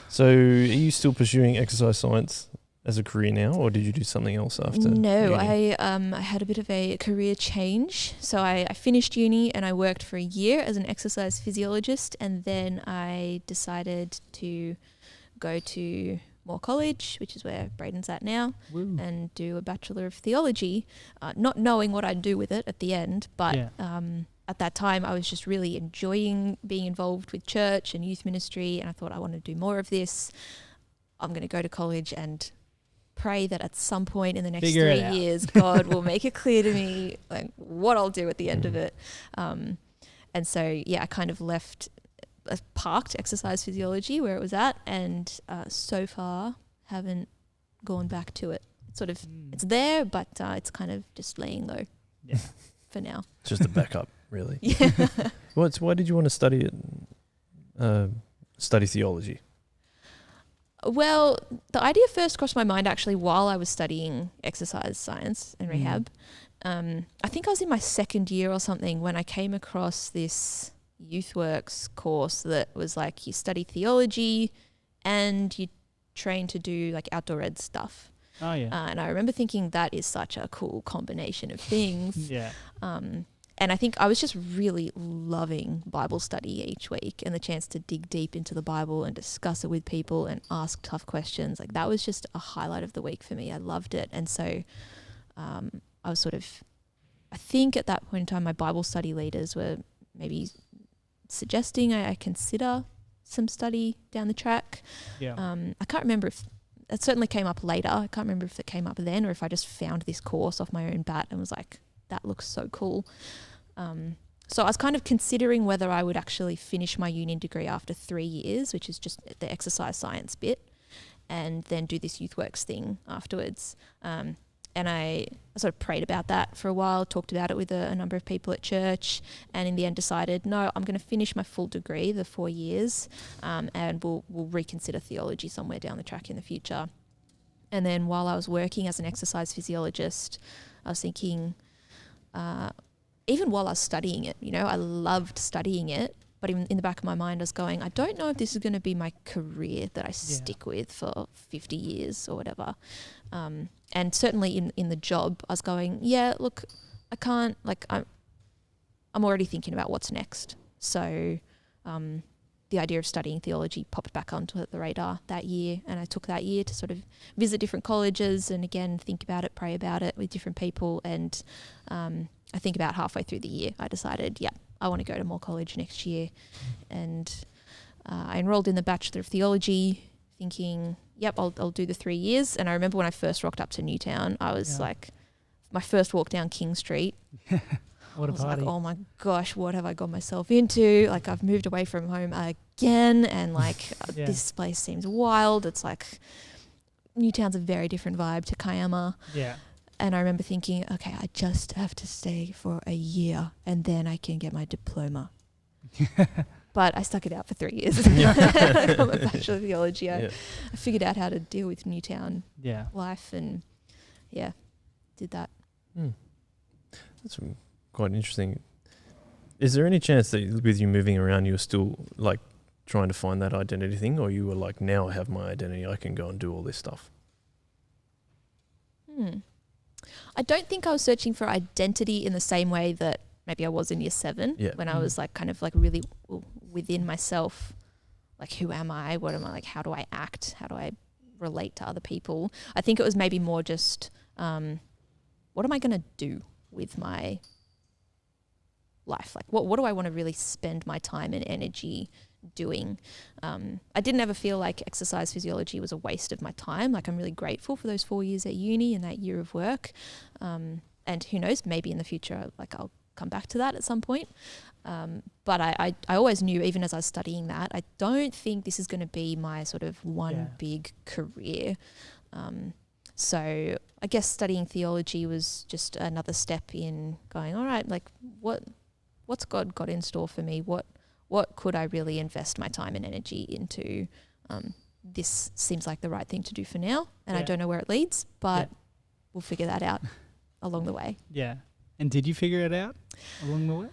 So, are you still pursuing exercise science as a career now, or did you do something else after? No, uni? I had a bit of a career change. So I finished uni and I worked for a year as an exercise physiologist, and then I decided to go to Moore College, which is where Braden's at now, and do a Bachelor of Theology, not knowing what I'd do with it at the end, but at that time I was just really enjoying being involved with church and youth ministry, and I thought I want to do more of this. I'm going to go to college and pray that at some point in the next 3 years God will make it clear to me like what I'll do at the end of it. And so I kind of parked exercise physiology where it was at, and so far haven't gone back to it. It's sort of it's there, but it's kind of just laying low for now. It's just a backup, really. Why did you want to study theology? Well, the idea first crossed my mind actually while I was studying exercise science and rehab. I think I was in my second year or something when I came across this YouthWorks course that was like you study theology and you train to do like outdoor ed stuff. Oh yeah. And I remember thinking that is such a cool combination of things. Yeah. And I think I was just really loving Bible study each week and the chance to dig deep into the Bible and discuss it with people and ask tough questions. Like that was just a highlight of the week for me. I loved it. And so I was I think at that point in time, my Bible study leaders were maybe suggesting I consider some study down the track. Yeah. I can't remember if it certainly came up later. I can't remember if it came up then or if I just found this course off my own bat and was like, that looks so cool. So I was kind of considering whether I would actually finish my uni degree after 3 years, which is just the exercise science bit, and then do this YouthWorks thing afterwards. And I sort of prayed about that for a while, talked about it with a number of people at church, and in the end decided, no, I'm going to finish my full degree, the 4 years, and we'll reconsider theology somewhere down the track in the future. And then while I was working as an exercise physiologist, I was thinking, even while I was studying it, I loved studying it, but in the back of my mind I was going, I don't know if this is going to be my career that I stick with for 50 years or whatever. And certainly in the job, I was going, look, I can't, I'm already thinking about what's next. So the idea of studying theology popped back onto the radar that year, and I took that year to sort of visit different colleges and again think about it, pray about it with different people. And I think about halfway through the year, I decided, I want to go to Moore College next year. And I enrolled in the Bachelor of Theology thinking, I'll do the 3 years. And I remember when I first rocked up to Newtown, I was like, my first walk down King Street, What a I was party. like, oh my gosh, what have I got myself into? Like, I've moved away from home again, and like Yeah. this place seems wild. It's like Newtown's a very different vibe to Kiama. Yeah. And I remember thinking, okay, I just have to stay for a year and then I can get my diploma. But I stuck it out for 3 years. I got my Bachelor of Theology. I figured out how to deal with Newtown Yeah. life and, did that. That's quite interesting. Is there any chance that with you moving around, you were still like trying to find that identity thing, or you were like, now I have my identity, I can go and do all this stuff? I don't think I was searching for identity in the same way that maybe I was in year 7 when I was like kind of like really within myself. Like, who am I? What am I? Like, how do I act? How do I relate to other people? I think it was maybe more just, what am I going to do with my life? Like, what do I want to really spend my time and energy doing? I didn't ever feel like exercise physiology was a waste of my time. Like, I'm really grateful for those 4 years at uni and that year of work. And who knows, maybe in the future, like I'll come back to that at some point. But I always knew, even as I was studying that, I don't think this is going to be my sort of one big career. So I guess studying theology was just another step in going, all right, like what's God got in store for me? What could I really invest my time and energy into? This seems like the right thing to do for now, and I don't know where it leads, but we'll figure that out along the way. Yeah. And did you figure it out along the way?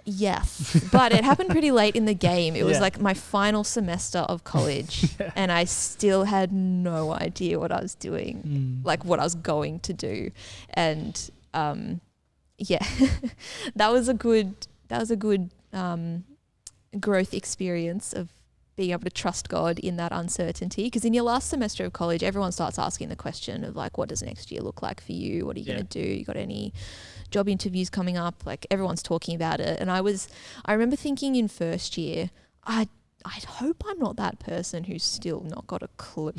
Yes, but it happened pretty late in the game. It was like my final semester of college, and I still had no idea what I was doing, like what I was going to do. And that was a good growth experience of being able to trust God in that uncertainty. Because in your last semester of college, everyone starts asking the question of like, what does next year look like for you? What are you going to do? You got any job interviews coming up? Like, everyone's talking about it. And I remember thinking in first year, I'd hope I'm not that person who's still not got a clue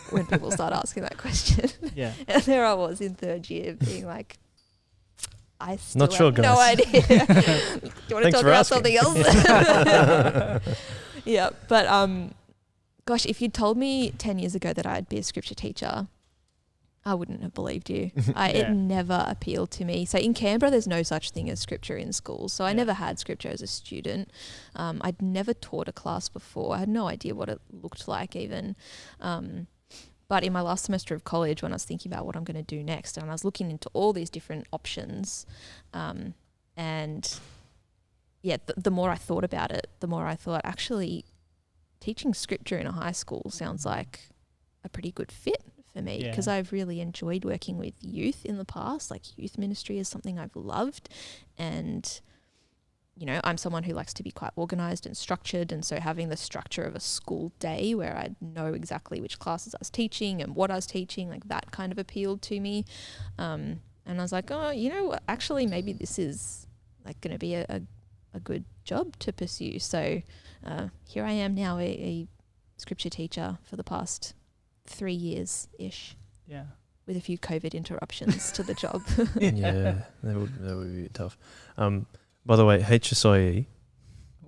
when people start asking that question. Yeah. And there I was in third year being like, I still not sure, have no idea. Do you want to talk about something else? Yeah, but gosh, if you'd told me 10 years ago that I'd be a scripture teacher, I wouldn't have believed you. It never appealed to me. So in Canberra, there's no such thing as scripture in schools. So I never had scripture as a student. I'd never taught a class before. I had no idea what it looked like even. But in my last semester of college, when I was thinking about what I'm going to do next, and I was looking into all these different options, the more I thought about it, the more I thought, actually, teaching scripture in a high school sounds like a pretty good fit for me, because I've really enjoyed working with youth in the past. Like, youth ministry is something I've loved, and you know, I'm someone who likes to be quite organised and structured, and so having the structure of a school day where I know exactly which classes I was teaching and what I was teaching, like that kind of appealed to me. And I was like, oh, you know what, actually maybe this is like going to be a good job to pursue. So here I am now, a scripture teacher for the past 3 years-ish. Yeah. With a few COVID interruptions to the job. That would be tough. By the way, HSIE.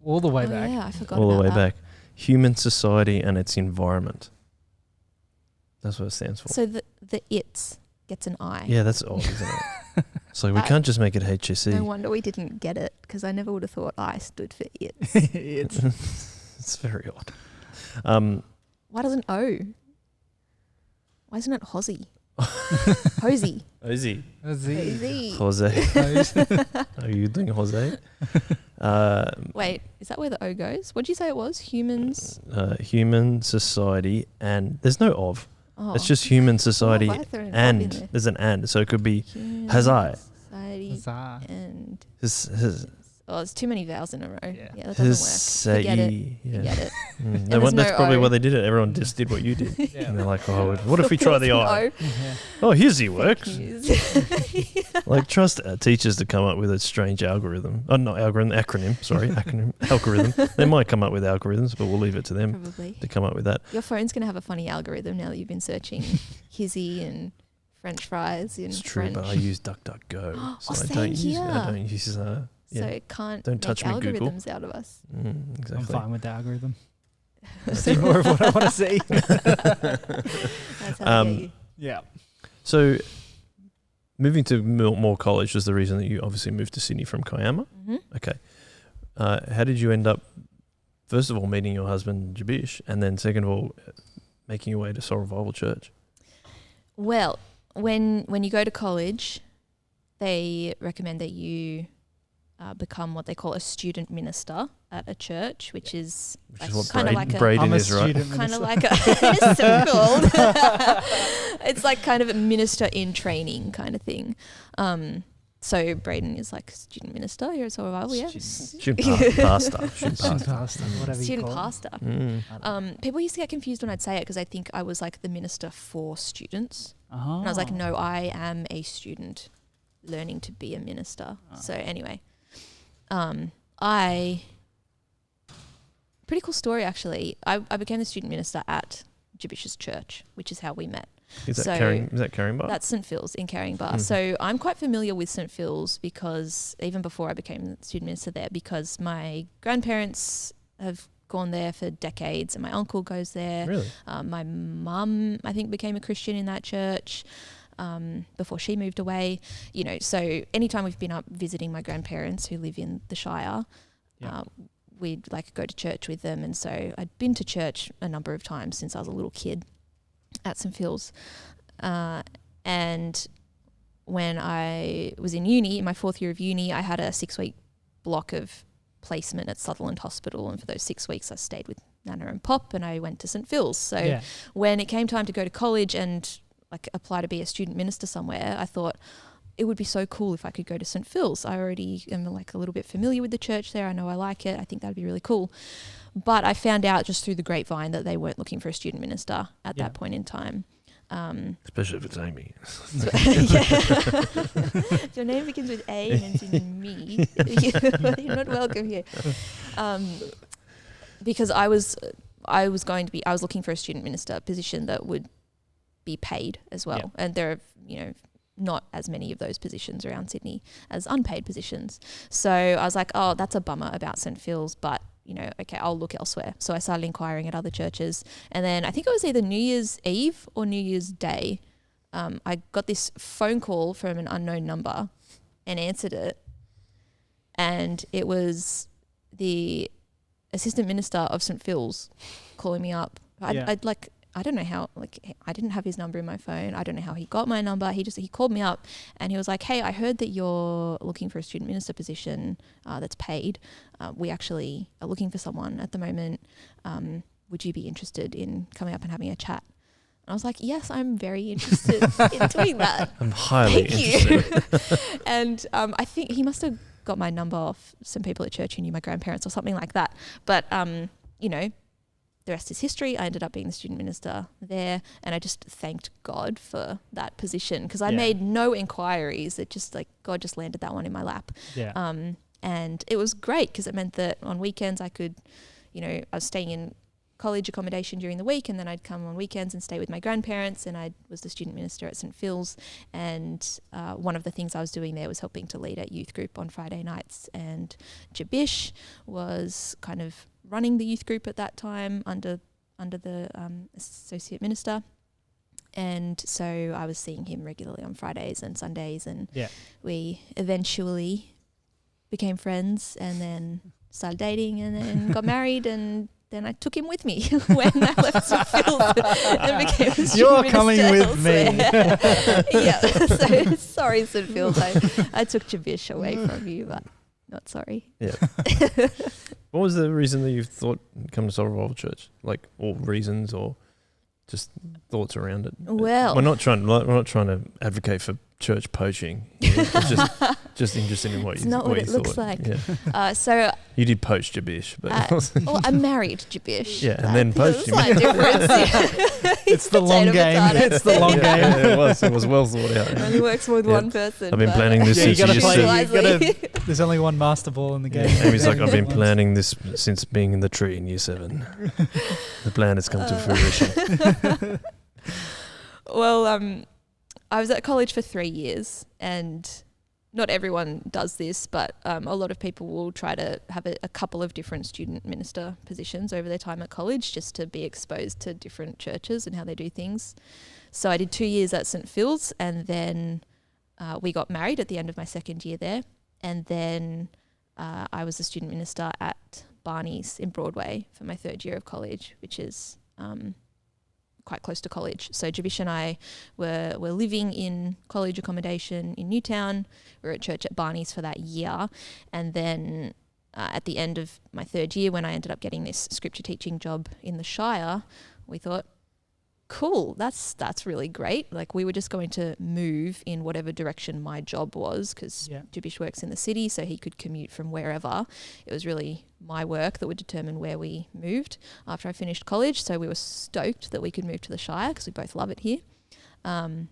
All the way back. Yeah, I forgot all about the way that. back. Human Society and its Environment. That's what it stands for. So the ITS gets an I. Yeah, that's odd, isn't it? So we can't just make it HSE. No wonder we didn't get it, because I never would have thought I stood for ITS. It's very odd. Why doesn't O? Why isn't it Hosey? Hosey. Hosey. Hosey. Jose. Are you doing Jose? Wait, is that where the O goes? What did you say it was? Humans? Human Society, and there's no of. Oh. It's just Human Society and there. there's an and. So it could be Human Hazai. Society and... Oh, there's too many vowels in a row. Yeah, that doesn't work. Forget it. That's probably why they did it. Everyone just did what you did. And they're like, oh, what if we try the I? Oh, here's the works. Like, trust teachers to come up with a strange algorithm. Oh, not algorithm, acronym. Sorry, algorithm. They might come up with algorithms, but we'll leave it to them to come up with that. Your phone's going to have a funny algorithm now that you've been searching Hizzy and French fries in It's true, French. but I use DuckDuckGo, so I same don't use. here. I don't use. So it can't Don't make touch me, Google. algorithms out of us. Exactly. I'm fine with the algorithm. See more of what I want to see. That's how they get you. Yeah. So, moving to more college was the reason that you obviously moved to Sydney from Kiama. Mm-hmm. Okay. How did you end up, first of all, meeting your husband, Jabish, and then second of all, making your way to Soul Revival Church? Well, when you go to college, they recommend that you become what they call a student minister at a church, which is what kind of like Braden is, right? kind of like a it's so called. It's like kind of a minister in training kind of thing. So Braden is like student minister here at Soul Revival, yeah. Student pastor. Student pastor, whatever you Student call it. pastor. Mm. People used to get confused when I'd say it because I think I was like the minister for students. Oh. And I was like, no, I am a student learning to be a minister. So anyway, pretty cool story actually. I became the student minister at Jabish's church, which is how we met. Is that Caringbah? That's St. Phil's in Caringbah. So I'm quite familiar with St. Phil's because even before I became student minister there, because my grandparents have gone there for decades and my uncle goes there. Really? My mum, I think, became a Christian in that church before she moved away. You know, so anytime we've been up visiting my grandparents who live in the Shire, we'd like go to church with them. And so I'd been to church a number of times since I was a little kid at St. Phil's. And when I was in uni, in my 4th year of uni, I had a 6-week block of placement at Sutherland Hospital. And for those 6 weeks, I stayed with Nana and Pop and I went to St. Phil's. So when it came time to go to college and like apply to be a student minister somewhere, I thought it would be so cool if I could go to St. Phil's. I already am like a little bit familiar with the church there. I know I like it. I think that'd be really cool. But I found out just through the grapevine that they weren't looking for a student minister at that point in time. Especially if it's Amy. If your name begins with A and ends in me, you're not welcome here. Because I was looking for a student minister position that would be paid as well. And there are, not as many of those positions around Sydney as unpaid positions. So I was like, oh, that's a bummer about St. Phil's, but okay, I'll look elsewhere. So I started inquiring at other churches. And then I think it was either New Year's Eve or New Year's Day. I got this phone call from an unknown number and answered it. And it was the assistant minister of St. Phil's calling me up. I don't know how, I didn't have his number in my phone. I don't know how he got my number. He called me up and he was like, hey, I heard that you're looking for a student minister position that's paid. We actually are looking for someone at the moment. Would you be interested in coming up and having a chat? And I was like, yes, I'm very interested in doing that. I'm highly interested. And I think he must have got my number off some people at church who knew my grandparents or something like that. But, the rest is history. I ended up being the student minister there and I just thanked God for that position because I made no inquiries. It just God just landed that one in my lap. And it was great because it meant that on weekends I could, I was staying in college accommodation during the week and then I'd come on weekends and stay with my grandparents and I was the student minister at St. Phil's and one of the things I was doing there was helping to lead a youth group on Friday nights and Jabish was kind of running the youth group at that time under the associate minister. And so I was seeing him regularly on Fridays and Sundays and we eventually became friends and then started dating and then got married and then I took him with me when I left St. Phil's and became a student You're minister coming with me. So sorry, St. Phil's. I took Jabish away from you, but not sorry. Yeah. What was the reason that you thought come to Soul Revival Church? Or reasons, or just thoughts around it? Well, we're not trying to advocate for church poaching. Just interested in what you thought. It's not what it looks like. Yeah. So you did poach Jabish, but I married Jabish. Yeah, and then poached him. It's the long game. It's the long game. Yeah, it was well thought out. It only works with one person. I've been planning this since there's only one master ball in the game. Amy's like, I've been planning this since being in the tree in year 7. The plan has come to fruition. Well, I was at college for 3 years, and not everyone does this, but a lot of people will try to have a couple of different student minister positions over their time at college just to be exposed to different churches and how they do things. So I did 2 years at St. Phil's, and then we got married at the end of my second year there. And then I was a student minister at Barney's in Broadway for my third year of college, which is quite close to college. So Jabish and I were living in college accommodation in Newtown. We were at church at Barney's for that year. And then at the end of my third year, when I ended up getting this scripture teaching job in the Shire, we thought, cool, that's really great. Like, we were just going to move in whatever direction my job was, because Jabish works in the city, so he could commute from wherever. It was really my work that would determine where we moved after I finished college. So we were stoked that we could move to the Shire because we both love it here. And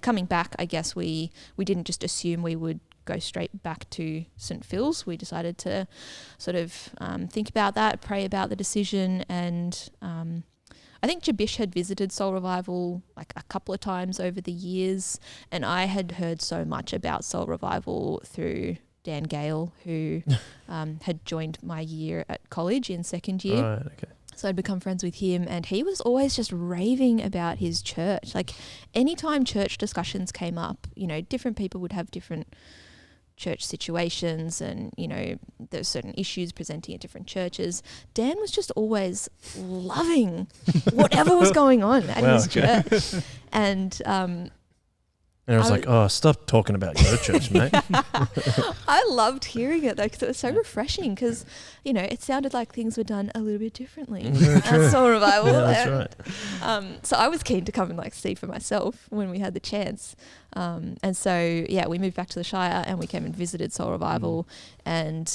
coming back, I guess we didn't just assume we would go straight back to St. Phil's. We decided to sort of think about that, pray about the decision, and I think Jabish had visited Soul Revival like a couple of times over the years, and I had heard so much about Soul Revival through Dan Gale, who had joined my year at college in second year. Right, okay. So I'd become friends with him, and he was always just raving about his church. Like, anytime church discussions came up, you know, different people would have different church situations, and, you know, there's certain issues presenting at different churches. Dan was just always loving whatever was going on at his church. And I was like, oh, stop talking about your church, mate. I loved hearing it, though, because it was so refreshing, because, you know, it sounded like things were done a little bit differently at Soul Revival. Yeah, that's right. So I was keen to come and like see for myself when we had the chance. And so, we moved back to the Shire, and we came and visited Soul Revival, and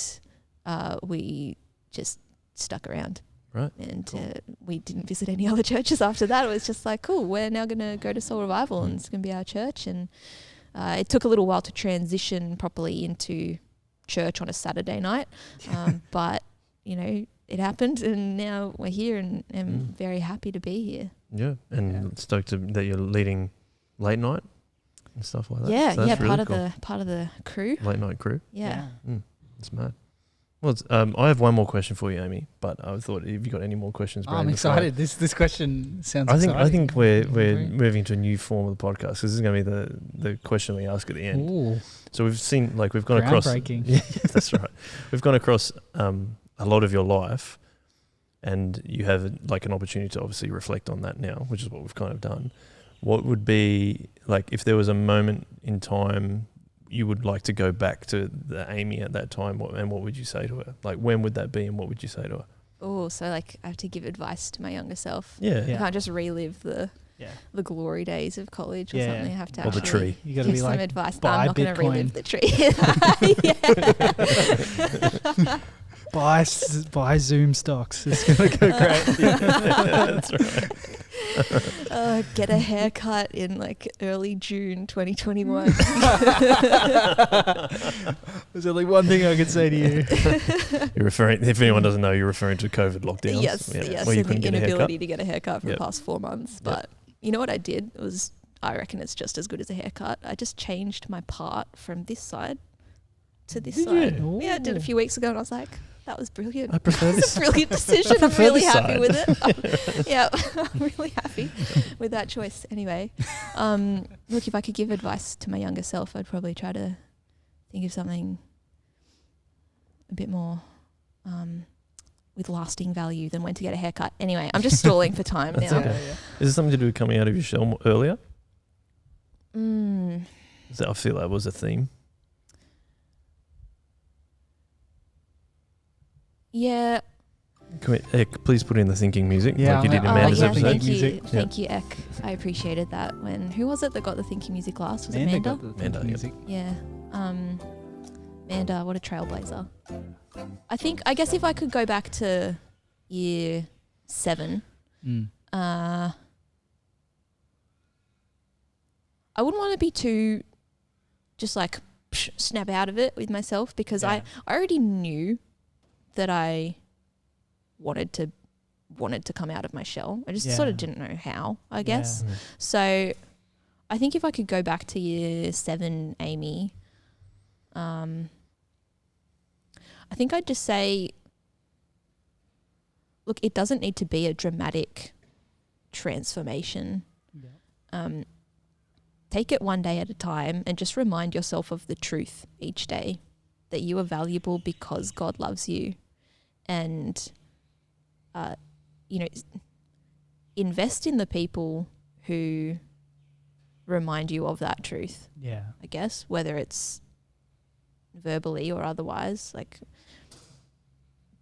we just stuck around. Right. And we didn't visit any other churches after that. It was just like, cool, we're now going to go to Soul Revival, and it's going to be our church. And it took a little while to transition properly into church on a Saturday night. But, you know, it happened, and now we're here, and I'm very happy to be here. Yeah. And stoked that you're leading late night and stuff like that. Yeah, so that's really part of the crew. Late night crew. Yeah. It's mad. Well, I have one more question for you, Amy. But I thought, have you got any more questions? I'm excited. This question sounds exciting. I think we're moving to a new form of the podcast. This is going to be the question we ask at the end. Ooh. So we've gone across. Groundbreaking. Yeah, that's right. We've gone across a lot of your life, and you have like an opportunity to obviously reflect on that now, which is what we've kind of done. What would be like if there was a moment in time you would like to go back to the Amy at that time, and what would you say to her? Like, when would that be, and what would you say to her? Oh, so like I have to give advice to my younger self. Yeah. I can't just relive the glory days of college or something. I have to or the tree. You got to be give like, some advice. buy I'm not going to relive the tree. buy Zoom stocks. It's going to go great. That's right. Get a haircut in like early June 2021. There's only one thing I can say to you. You're referring, if anyone doesn't know, you're referring to COVID lockdowns. Yes, where you and the inability to get a haircut for the Yep. past 4 months. But you know what I did? It was, I reckon it's just as good as a haircut. I just changed my part from this side to this side. Yeah, I did a few weeks ago, and I was like, that was brilliant. I prefer this. It's a brilliant decision. I'm really this happy side. with it. I'm really happy with that choice. Anyway, look, if I could give advice to my younger self, I'd probably try to think of something a bit more with lasting value than when to get a haircut. Anyway, I'm just stalling for time now. Okay. Is it something to do with coming out of your shell earlier? So I feel that was a theme. Yeah. Can we, Ek, please put in the thinking music like you did in Oh, Amanda's episode. thank you. Music. Thank you, Ek. I appreciated that. Who was it that got the thinking music last? Was it Amanda? Amanda, music. Yeah. Amanda, what a trailblazer. I guess if I could go back to year 7, I wouldn't want to be too just like snap out of it with myself, because I already knew that I wanted to come out of my shell. I just sort of didn't know how, I guess. So I think if I could go back to year 7, Amy, I think I'd just say, look, it doesn't need to be a dramatic transformation. Yeah. Take it one day at a time and just remind yourself of the truth each day, that you are valuable because God loves you. And, invest in the people who remind you of that truth, Yeah. I guess, whether it's verbally or otherwise. Like,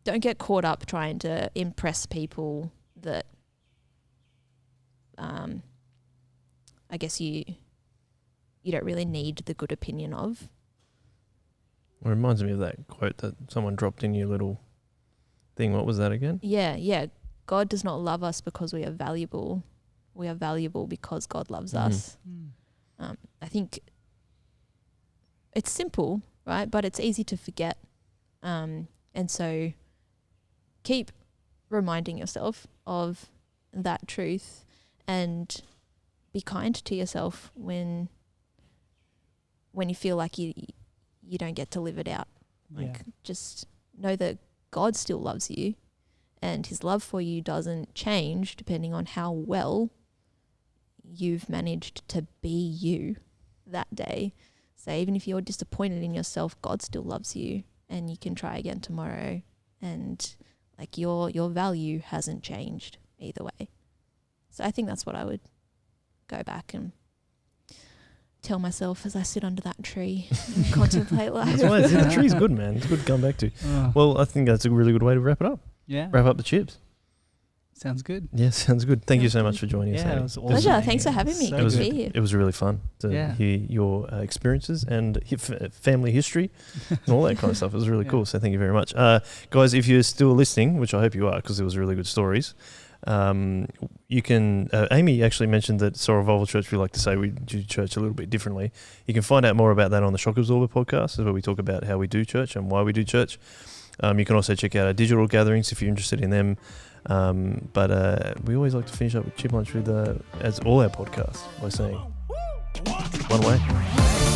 don't get caught up trying to impress people that I guess you don't really need the good opinion of. It reminds me of that quote that someone dropped in your little thing. What was that again? Yeah. God does not love us because we are valuable. We are valuable because God loves us. I think it's simple, right? But it's easy to forget. And so keep reminding yourself of that truth and be kind to yourself when you feel like you don't get to live it out. Like, just know that God still loves you, and his love for you doesn't change depending on how well you've managed to be you that day. So even if you're disappointed in yourself, God still loves you, and you can try again tomorrow, and like your value hasn't changed either way. So I think that's what I would go back and tell myself as I sit under that tree and contemplate life. That's why the tree's good, man. It's good to come back to. Well, I think that's a really good way to wrap it up. Yeah. Wrap up the chips. Sounds good. Yeah, sounds good. Thank you so much for joining us. Yeah, Amy. it was awesome. Pleasure. Thanks for having me. So Good to be here. It was really fun to hear your experiences and family history and all that kind of stuff. It was really cool. So thank you very much. Guys, if you're still listening, which I hope you are because it was really good stories, you can, Amy actually mentioned that Soul Revival Church, we like to say we do church a little bit differently. You can find out more about that on the Shock Absorber podcast, where we talk about how we do church and why we do church. You can also check out our digital gatherings if you're interested in them. But we always like to finish up with Chip Lunch with, as all our podcasts, by saying, one way.